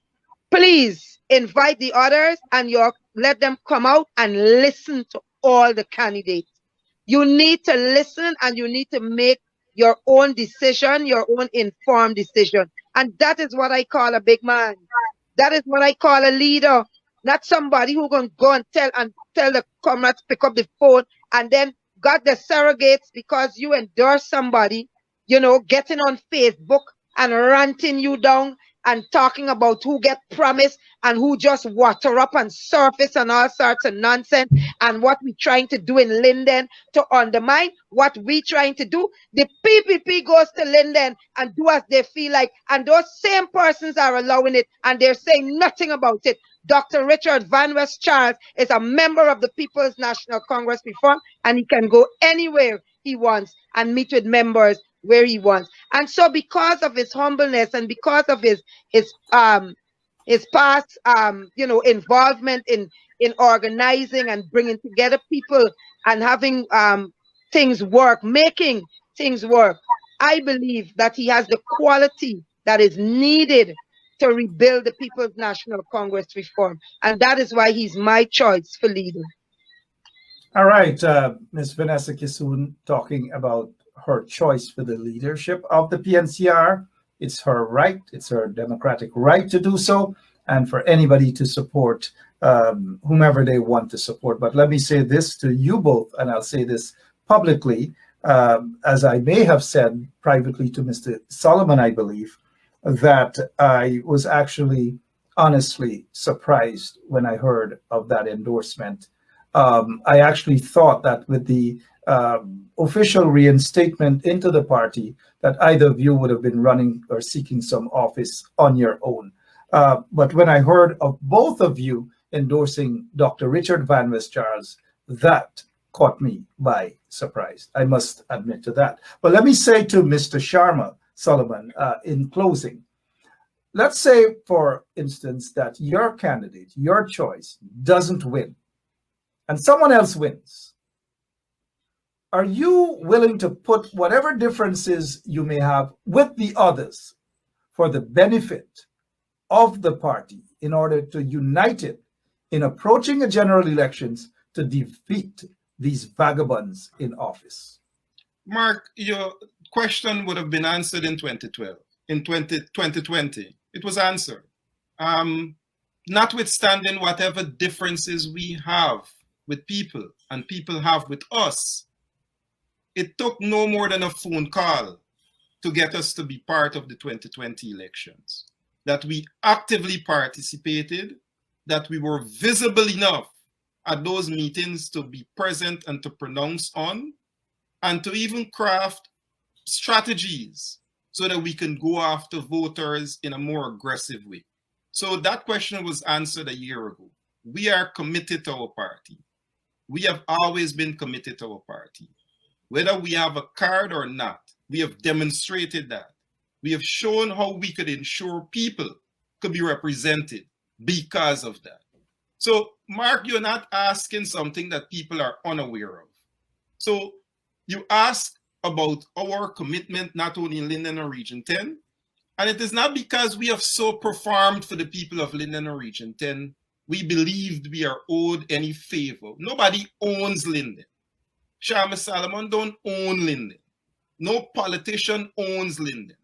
please invite the others and let them come out and listen to all the candidates. You need to listen and you need to make your own decision, your own informed decision. And that is what I call a big man. That is what I call a leader, not somebody who going to go and tell the comrades pick up the phone and then got the surrogates because you endorse somebody, you know, getting on Facebook and ranting you down and talking about who get promised and who just water up and surface and all sorts of nonsense and what we trying to do in Linden to undermine what we trying to do. The PPP goes to Linden and do as they feel like, and those same persons are allowing it and they're saying nothing about it. Dr. Richard Van West Charles is a member of the People's National Congress Reform and he can go anywhere he wants and meet with members where he wants. And so because of his humbleness and because of his past involvement in organizing and bringing together people and having things work, making things work, I believe that he has the quality that is needed to rebuild the People's National Congress Reform. And that is why he's my choice for leader. All right, Ms. Vanessa Kissoon talking about her choice for the leadership of the PNCR. It's her right, it's her democratic right to do so, and for anybody to support whomever they want to support. But let me say this to you both, and I'll say this publicly, as I may have said privately to Mr. Solomon, I believe, that I was actually honestly surprised when I heard of that endorsement. I actually thought that with the official reinstatement into the party, that either of you would have been running or seeking some office on your own. But when I heard of both of you endorsing Dr. Richard Van West Charles, that caught me by surprise. I must admit to that. But let me say to Mr. Sharma Solomon, in closing, let's say, for instance, that your candidate, your choice, doesn't win, and someone else wins. Are you willing to put whatever differences you may have with the others for the benefit of the party in order to unite it in approaching a general elections to defeat these vagabonds in office? Mark, your question would have been answered in 2012. In 2020, it was answered. Notwithstanding whatever differences we have with people and people have with us, it took no more than a phone call to get us to be part of the 2020 elections. That we actively participated, that we were visible enough at those meetings to be present and to pronounce on, and to even craft strategies so that we can go after voters in a more aggressive way. So that question was answered a year ago. We are committed to our party. We have always been committed to our party. Whether we have a card or not, we have demonstrated that. We have shown how we could ensure people could be represented because of that. So, Mark, you're not asking something that people are unaware of. So, you ask about our commitment, not only in Linden or Region 10, and it is not because we have so performed for the people of Linden or Region 10, we believed we are owed any favor. Nobody owns Linden. Sharma Solomon don't own Linden. No politician owns Linden.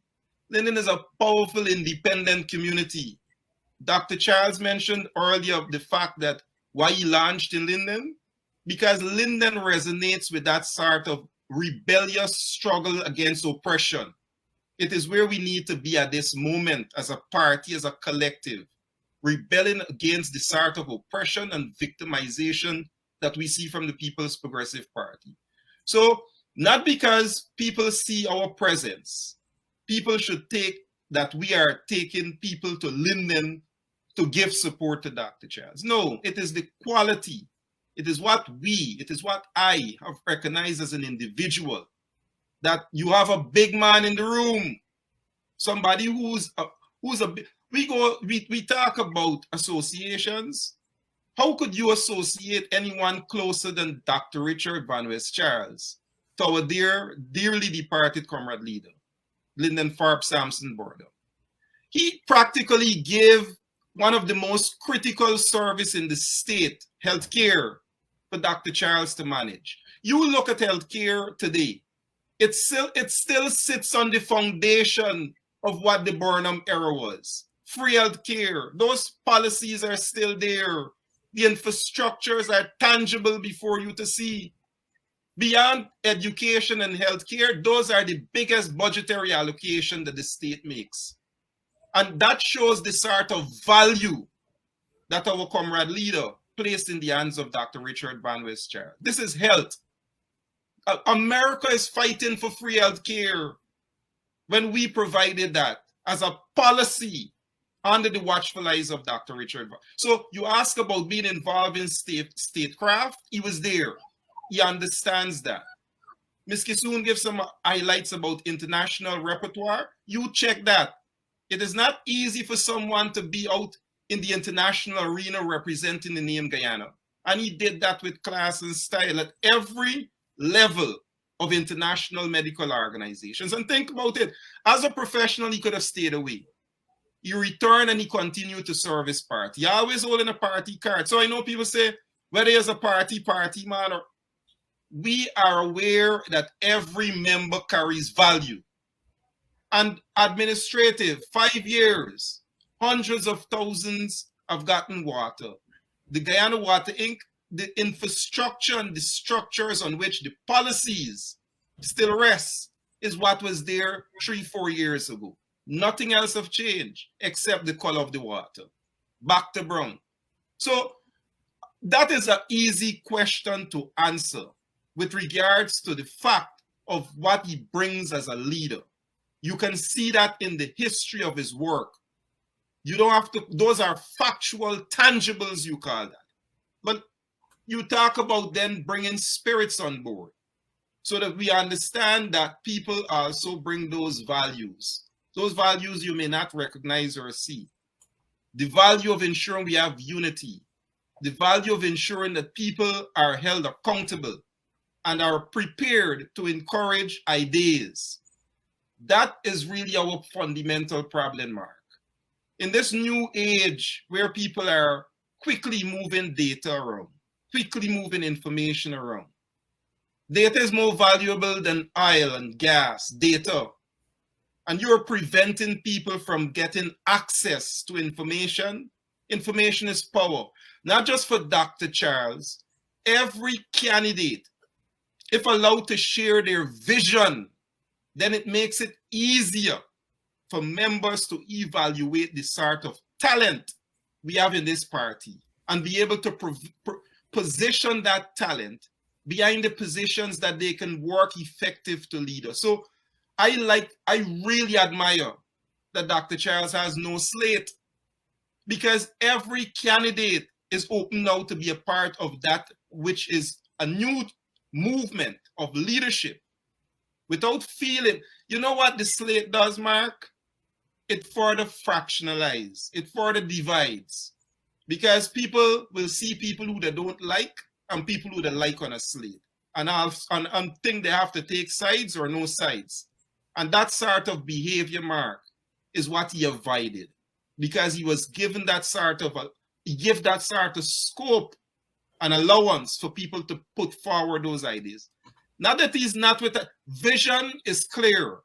Linden is a powerful, independent community. Dr. Charles mentioned earlier the fact that why he launched in Linden, because Linden resonates with that sort of rebellious struggle against oppression. It is where we need to be at this moment as a party, as a collective, rebelling against the sort of oppression and victimization that we see from the People's Progressive Party. So, not because people see our presence, people should take that we are taking people to Linden to give support to Dr. Charles. No, it is the quality. It is what I have recognized as an individual, that you have a big man in the room, somebody who's a we talk about associations. How could you associate anyone closer than Dr. Richard Van West Charles to our dearly departed comrade leader, Lyndon Farb Sampson Border? He practically gave one of the most critical service in the state, healthcare, for Dr. Charles to manage. You look at healthcare today, it still sits on the foundation of what the Burnham era was. Free healthcare, those policies are still there. The infrastructures are tangible before you to see. Beyond education and healthcare, those are the biggest budgetary allocation that the state makes. And that shows the sort of value that our comrade leader placed in the hands of Dr. Richard Van West Charles. This is health. America is fighting for free healthcare when we provided that as a policy under the watchful eyes of Dr. Richard. So you ask about being involved in statecraft. He was there. He understands that. Ms. Kissoon gives some highlights about international repertoire. You check that. It is not easy for someone to be out in the international arena representing the name Guyana. And he did that with class and style at every level of international medical organizations. And think about it. As a professional, he could have stayed away. He returned and he continued to serve his party. He always holding a party card. So I know people say, whether he's a party man, or we are aware that every member carries value. And administrative, 5 years, hundreds of thousands have gotten water. The Guyana Water Inc., the infrastructure and the structures on which the policies still rest is what was there 3-4 years ago. Nothing else have changed except the color of the water. Back to brown. So that is an easy question to answer with regards to the fact of what he brings as a leader. You can see that in the history of his work. You don't have to, those are factual tangibles, you call that. But you talk about then bringing spirits on board so that we understand that people also bring those values. Those values you may not recognize or see. The value of ensuring we have unity. The value of ensuring that people are held accountable and are prepared to encourage ideas. That is really our fundamental problem, Mark. In this new age where people are quickly moving data around, quickly moving information around, data is more valuable than oil and gas, data. And you're preventing people from getting access to information. Information is power. Not just for Dr. Charles. Every candidate, if allowed to share their vision, then it makes it easier for members to evaluate the sort of talent we have in this party and be able to position that talent behind the positions that they can work effective to lead us. So I really admire that Dr. Charles has no slate, because every candidate is open now to be a part of that, which is a new movement of leadership without feeling. You know what the slate does, Mark? It further fractionalizes, it further divides, because people will see people who they don't like and people who they like on a slate and think they have to take sides or no sides. And that sort of behavior, Mark, is what he avoided, because he was given that sort of scope and allowance for people to put forward those ideas. Not that he's not with a vision is clear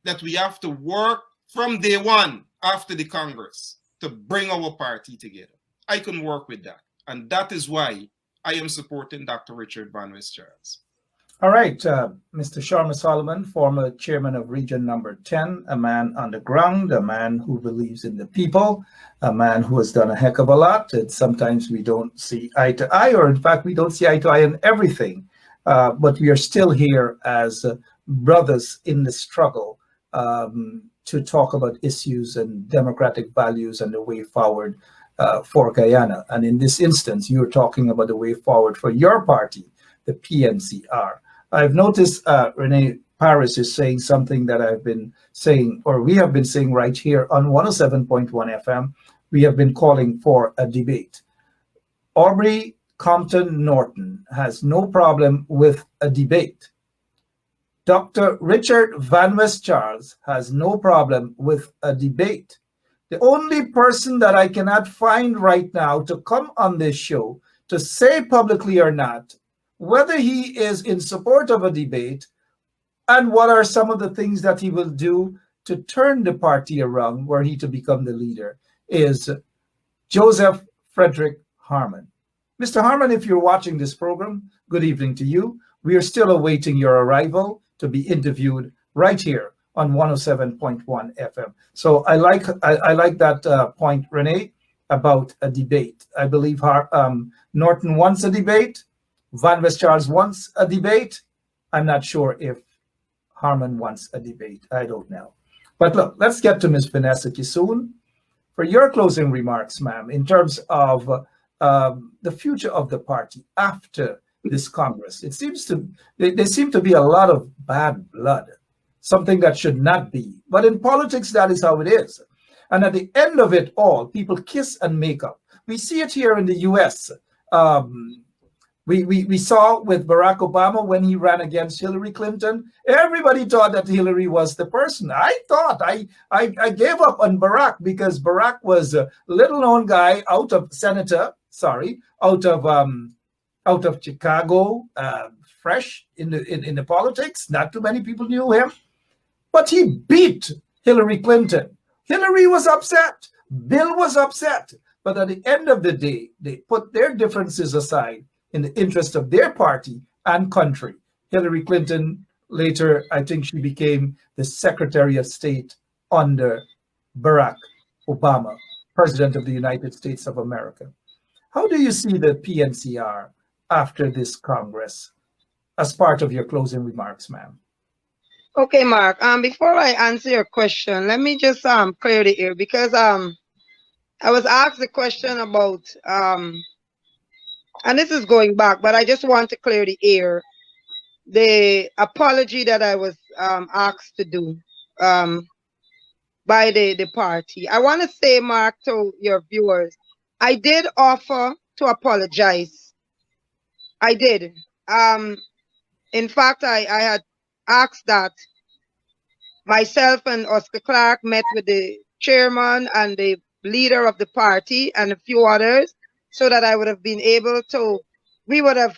that we have to work from day one after the Congress to bring our party together. I can work with that. And that is why I am supporting Dr. Richard Van West Charles. All right, Mr. Sharma Solomon, former chairman of Region Number 10, a man on the ground, a man who believes in the people, a man who has done a heck of a lot. And sometimes we don't see eye to eye, or in fact, we don't see eye to eye in everything. But we are still here as brothers in the struggle to talk about issues and democratic values and the way forward for Guyana. And in this instance, you're talking about the way forward for your party, the PNCR. I've noticed Renee Paris is saying something that I've been saying, or we have been saying right here on 107.1 FM. We have been calling for a debate. Aubrey Compton Norton has no problem with a debate. Dr. Richard Van West Charles has no problem with a debate. The only person that I cannot find right now to come on this show to say publicly or not whether he is in support of a debate and what are some of the things that he will do to turn the party around were he to become the leader is Joseph Frederick Harmon. Mr. Harmon, if you're watching this program, good evening to you. We are still awaiting your arrival to be interviewed right here on 107.1 FM. So I like that point, Renee, about a debate. I believe Norton wants a debate. Van West Charles wants a debate. I'm not sure if Harmon wants a debate. I don't know. But look, let's get to Ms. Vanessa Kissoon for your closing remarks, ma'am, in terms of the future of the party after this Congress. It seems there seem to be a lot of bad blood, something that should not be. But in politics, that is how it is. And at the end of it all, people kiss and make up. We see it here in the U.S. We saw with Barack Obama when he ran against Hillary Clinton. Everybody thought that Hillary was the person. I thought I gave up on Barack because Barack was a little known guy out of Chicago, fresh in the politics. Not too many people knew him, but he beat Hillary Clinton. Hillary was upset. Bill was upset. But at the end of the day, they put their differences aside in the interest of their party and country. Hillary Clinton, later, I think she became the Secretary of State under Barack Obama, President of the United States of America. How do you see the PNCR after this Congress as part of your closing remarks, ma'am? Okay, Mark. Before I answer your question, let me just clear the air because I was asked the question about and this is going back, but I just want to clear the air. The apology that I was asked to do by the party. I want to say, Mark, to your viewers, I did offer to apologize. I did. In fact, I had asked that myself and Oscar Clark met with the chairman and the leader of the party and a few others, so that I would have been able to, we would have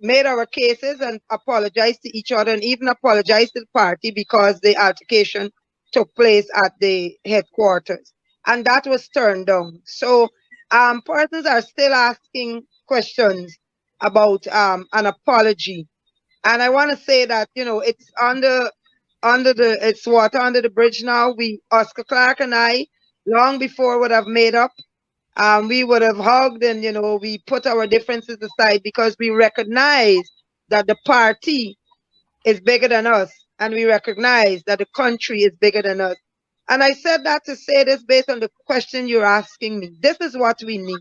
made our cases and apologized to each other and even apologized to the party because the altercation took place at the headquarters. And that was turned down. So persons are still asking questions about an apology. And I want to say that, you know, it's it's water under the bridge now. Oscar Clark and I, long before would have made up. We would have hugged and, you know, we put our differences aside because we recognize that the party is bigger than us and we recognize that the country is bigger than us. And I said that to say this based on the question you're asking me. This is what we need.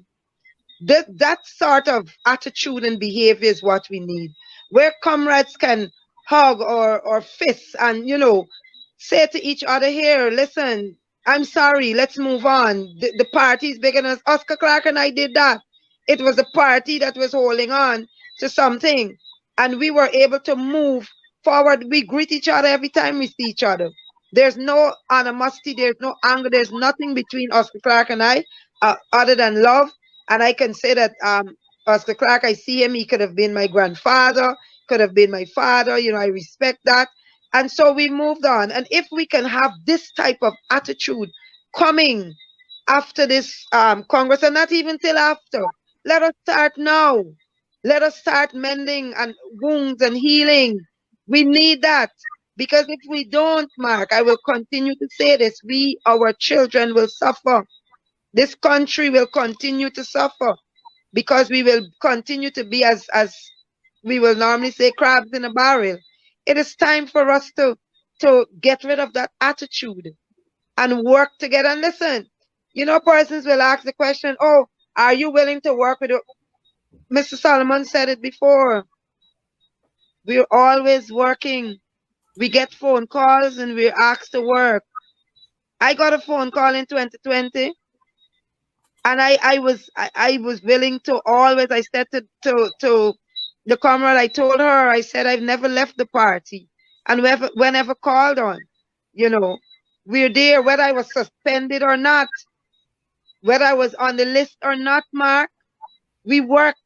That sort of attitude and behavior is what we need, where comrades can hug or fist and, you know, say to each other, here, listen, I'm sorry, let's move on. The party is bigger than us. Oscar Clark and I did that. It was a party that was holding on to something, and we were able to move forward. We greet each other every time we see each other. There's no animosity, there's no anger, there's nothing between Oscar Clark and I other than love. And I can say that Oscar Clark, I see him, he could have been my grandfather, could have been my father, you know, I respect that. And so we moved on. And if we can have this type of attitude coming after this Congress, and not even till after, let us start now. Let us start mending and wounds and healing. We need that. Because if we don't, Mark, I will continue to say this, our children will suffer. This country will continue to suffer because we will continue to be as we will normally say, crabs in a barrel. It is time for us to get rid of that attitude and work together. And listen, persons will ask the question, oh, are you willing to work with Mr. Solomon said it before. We're always working. We get phone calls and we're asked to work. I got a phone call in 2020 and I was willing to always, I said to the comrade, I told her, I said, I've never left the party. And whenever called on, we're there, whether I was suspended or not, whether I was on the list or not, Mark, we worked,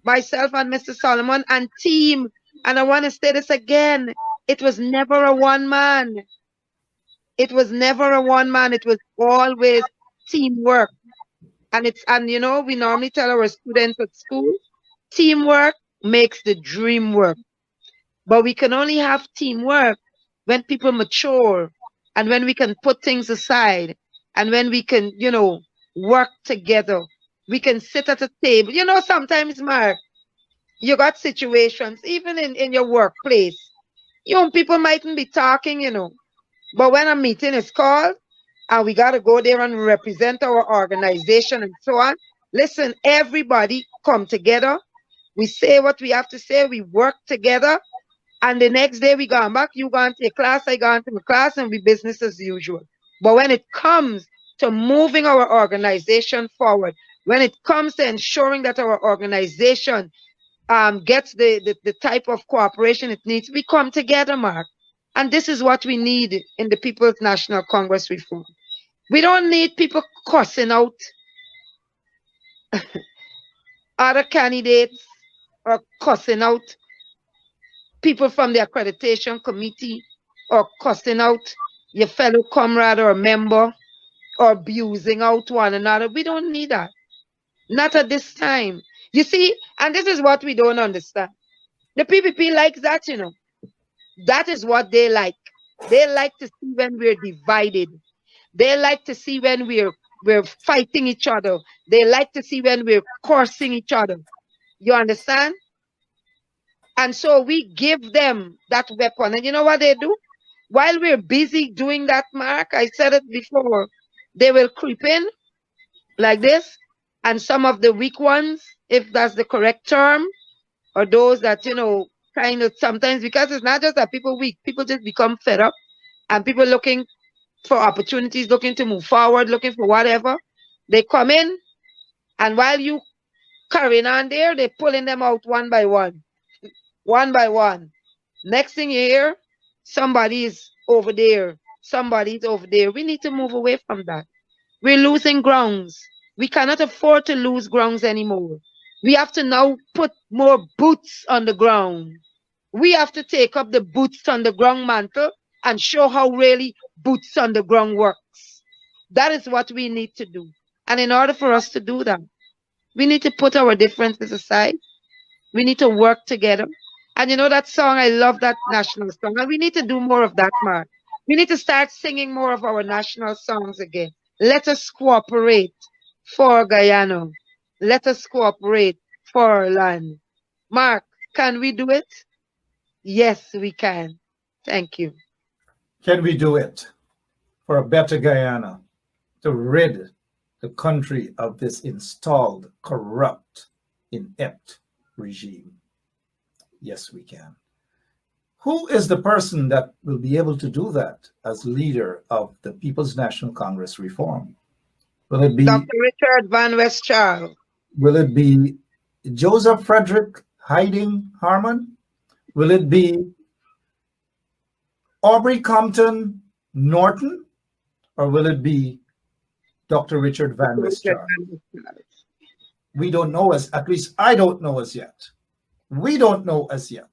myself and Mr. Solomon and team. And I want to say this again. It was never a one man. It was never a one man. It was always teamwork. And we normally tell our students at school, teamwork makes the dream work. But we can only have teamwork when people mature and when we can put things aside and when we can, work together. We can sit at a table. Sometimes, Mark, you got situations, even in your workplace. Young people mightn't be talking, but when a meeting is called and we got to go there and represent our organization and so on, listen, everybody come together. We say what we have to say. We work together. And the next day we gone back. You gone to your class, I gone to my class, and we business as usual. But when it comes to moving our organization forward, when it comes to ensuring that our organization gets the type of cooperation it needs, we come together, Mark. And this is what we need in the People's National Congress reform. We don't need people cussing out other candidates or cussing out people from the accreditation committee or cussing out your fellow comrade or member or abusing out one another. We don't need that. Not at this time. You see, and this is what we don't understand. The PPP likes that, That is what they like. They like to see when we're divided. They like to see when we're fighting each other. They like to see when we're cursing each other. You understand? And so we give them that weapon. And you know what they do? While we're busy doing that, Mark, I said it before, they will creep in like this. And some of the weak ones, if that's the correct term, or those that, kind of sometimes, because it's not just that people weak, people just become fed up and people looking for opportunities, looking to move forward, looking for whatever. They come in and while you carrying on there, they're pulling them out one by one. One by one. Next thing you hear, somebody's over there. Somebody's over there. We need to move away from that. We're losing grounds. We cannot afford to lose grounds anymore. We have to now put more boots on the ground. We have to take up the boots on the ground mantle and show how really boots on the ground works. That is what we need to do. And in order for us to do that, we need to put our differences aside. We need to work together. And that song, I love that national song. And we need to do more of that, Mark. We need to start singing more of our national songs again. Let us cooperate for Guyana. Let us cooperate for our land. Mark, can we do it? Yes, we can. Thank you. Can we do it for a better Guyana, to rid the country of this installed, corrupt, inept regime? Yes, we can. Who is the person that will be able to do that as leader of the People's National Congress reform? Will it be Dr. Richard Van Westchal? Will it be Joseph Frederick Hiding Harmon? Will it be Aubrey Compton Norton? Or will it be Dr. Richard Van Westchal? We don't know, at least I don't know as yet. We don't know as yet.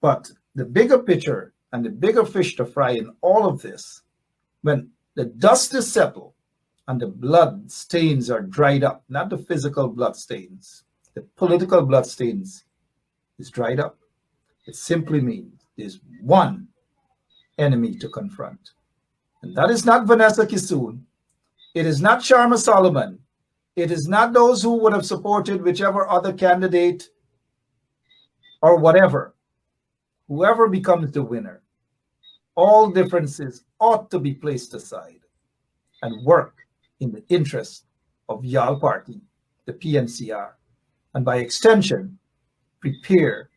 But the bigger picture and the bigger fish to fry in all of this, when the dust is settled and the blood stains are dried up, not the physical blood stains, the political bloodstains is dried up. It simply means there's one enemy to confront. And that is not Vanessa Kissoon. It is not Sharma Solomon. It is not those who would have supported whichever other candidate or whatever. Whoever becomes the winner, all differences ought to be placed aside and work in the interest of Yal Party, the PNCR, and by extension, prepare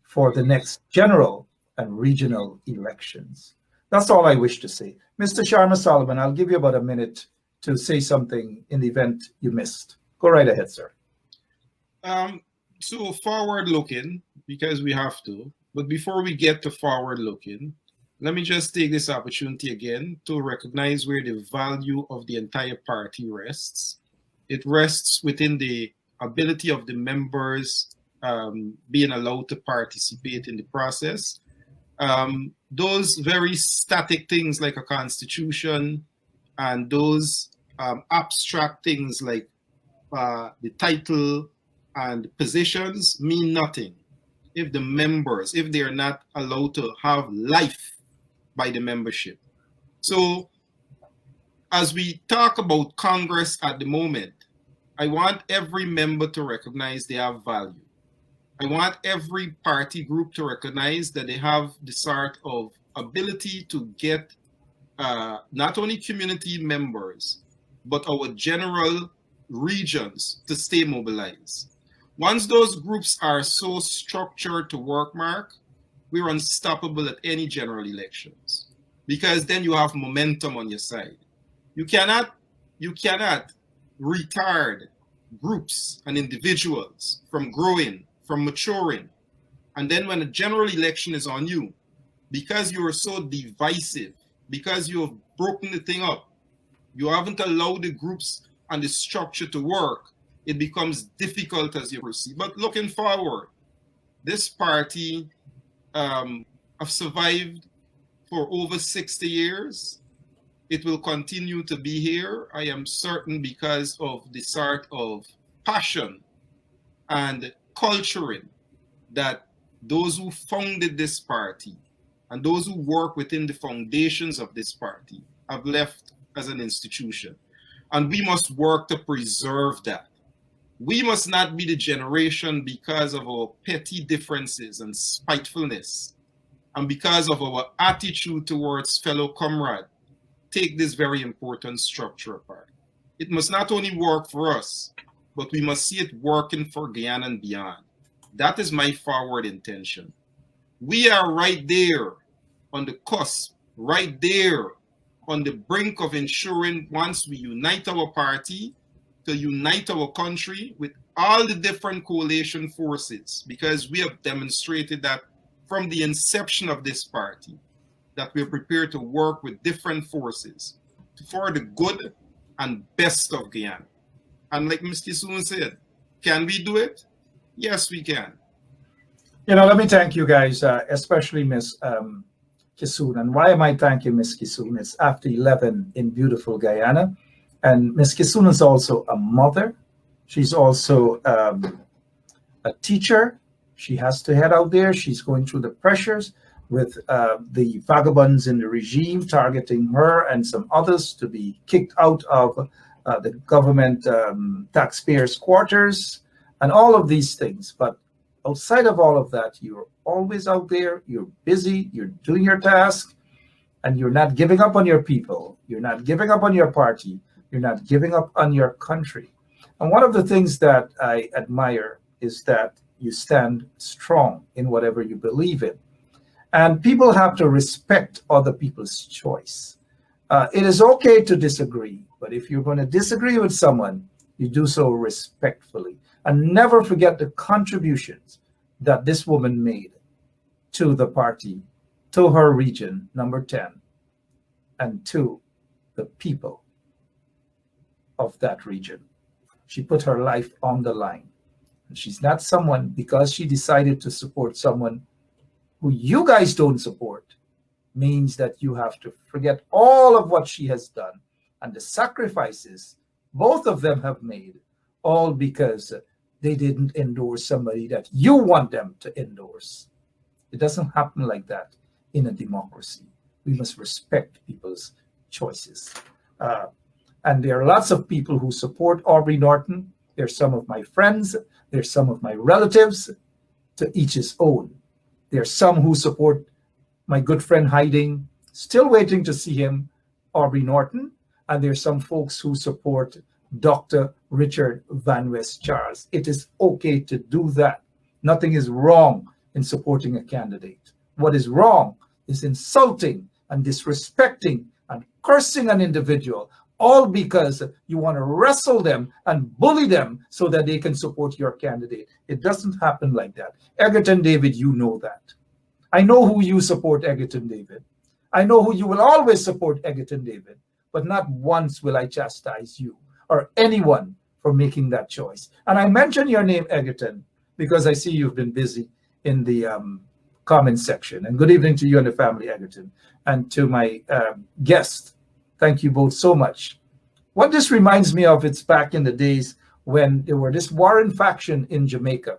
for the next general and regional elections. That's all I wish to say. Mr. Sharma Solomon, I'll give you about a minute to say something in the event you missed. Go right ahead, sir. So forward looking, because we have to, but before we get to forward looking, let me just take this opportunity again to recognize where the value of the entire party rests. It rests within the ability of the members being allowed to participate in the process. Those very static things like a constitution and those abstract things like the title and positions mean nothing if the members, if they are not allowed to have life by the membership. So as we talk about Congress at the moment, I want every member to recognize they have value. I want every party group to recognize that they have the sort of ability to get not only community members, but our general regions to stay mobilized. Once those groups are so structured to work, Mark, we're unstoppable at any general elections, because then you have momentum on your side. You cannot retard groups and individuals from growing, from maturing. And then when a general election is on you, because you are so divisive, because you have broken the thing up, you haven't allowed the groups and the structure to work, it becomes difficult as you proceed. But looking forward, this party have survived for over 60 years. It will continue to be here, I am certain, because of the sort of passion and culturing that those who founded this party and those who work within the foundations of this party have left as an institution. And we must work to preserve that. We must not be the generation, because of our petty differences and spitefulness, and because of our attitude towards fellow comrade, take this very important structure apart. It must not only work for us, but we must see it working for Guyana and beyond. That is my forward intention. We are right there on the cusp, right there on the brink of ensuring, once we unite our party, to unite our country with all the different coalition forces, because we have demonstrated that from the inception of this party, that we're prepared to work with different forces for the good and best of Guyana. And like Ms. Kissoon said, can we do it? Yes, we can. You know, let me thank you guys, especially Ms. Kissoon. And why am I thanking Ms. Kissoon? It's after 11 in beautiful Guyana. And Ms. Kissoon is also a mother. She's also a teacher. She has to head out there. She's going through the pressures with the vagabonds in the regime targeting her and some others to be kicked out of the government taxpayers' quarters and all of these things. But outside of all of that, you're always out there. You're busy. You're doing your task. And you're not giving up on your people. You're not giving up on your party. You're not giving up on your country. And one of the things that I admire is that you stand strong in whatever you believe in. And people have to respect other people's choice. It is okay to disagree, but if you're going to disagree with someone, you do so respectfully. And never forget the contributions that this woman made to the party, to her region, number 10, and to the people of that region. She put her life on the line. And she's not someone, because she decided to support someone who you guys don't support, means that you have to forget all of what she has done and the sacrifices both of them have made, all because they didn't endorse somebody that you want them to endorse. It doesn't happen like that in a democracy. We must respect people's choices. And there are lots of people who support Aubrey Norton. They're some of my friends. They're some of my relatives. To each his own. There are some who support my good friend Hiding, still waiting to see him, Aubrey Norton. And there are some folks who support Dr. Richard Van West Charles. It is okay to do that. Nothing is wrong in supporting a candidate. What is wrong is insulting and disrespecting and cursing an individual, all because you want to wrestle them and bully them so that they can support your candidate. It doesn't happen like that. Egerton David, you know that. I know who you support, Egerton David. I know who you will always support, Egerton David, but not once will I chastise you or anyone for making that choice. And I mention your name, Egerton, because I see you've been busy in the comment section. And good evening to you and the family, Egerton, and to my guest. Thank you both so much. What this reminds me of, it's back in the days when there were this warring faction in Jamaica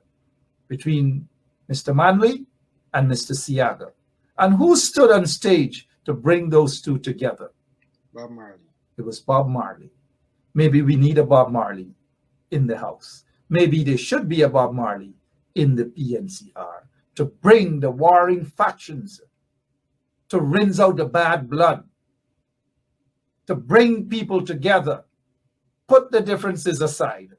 between Mr. Manley and Mr. Siaga. And who stood on stage to bring those two together? Bob Marley. It was Bob Marley. Maybe we need a Bob Marley in the House. Maybe there should be a Bob Marley in the PNCR to bring the warring factions, to rinse out the bad blood, to bring people together, put the differences aside.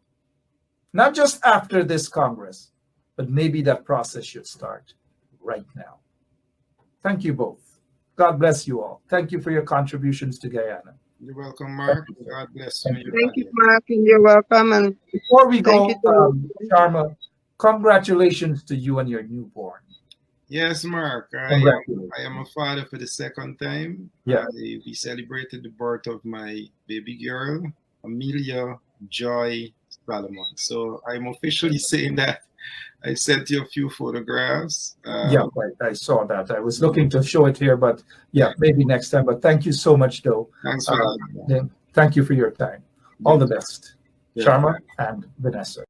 Not just after this Congress, but maybe that process should start right now. Thank you both. God bless you all. Thank you for your contributions to Guyana. You're welcome, Mark. God bless you. Thank you, Mark, and you're welcome. And before we go, thank you Sharma, congratulations to you and your newborn. Yes, Mark. I am a father for the second time. Yeah. We celebrated the birth of my baby girl, Amelia Joy Solomon. So I'm officially saying that. I sent you a few photographs. Yeah, I saw that. I was looking to show it here, but yeah, maybe next time. But thank you so much, though. Thanks for that. Thank you for your time. All the best. Yeah. Sharma and Vanessa.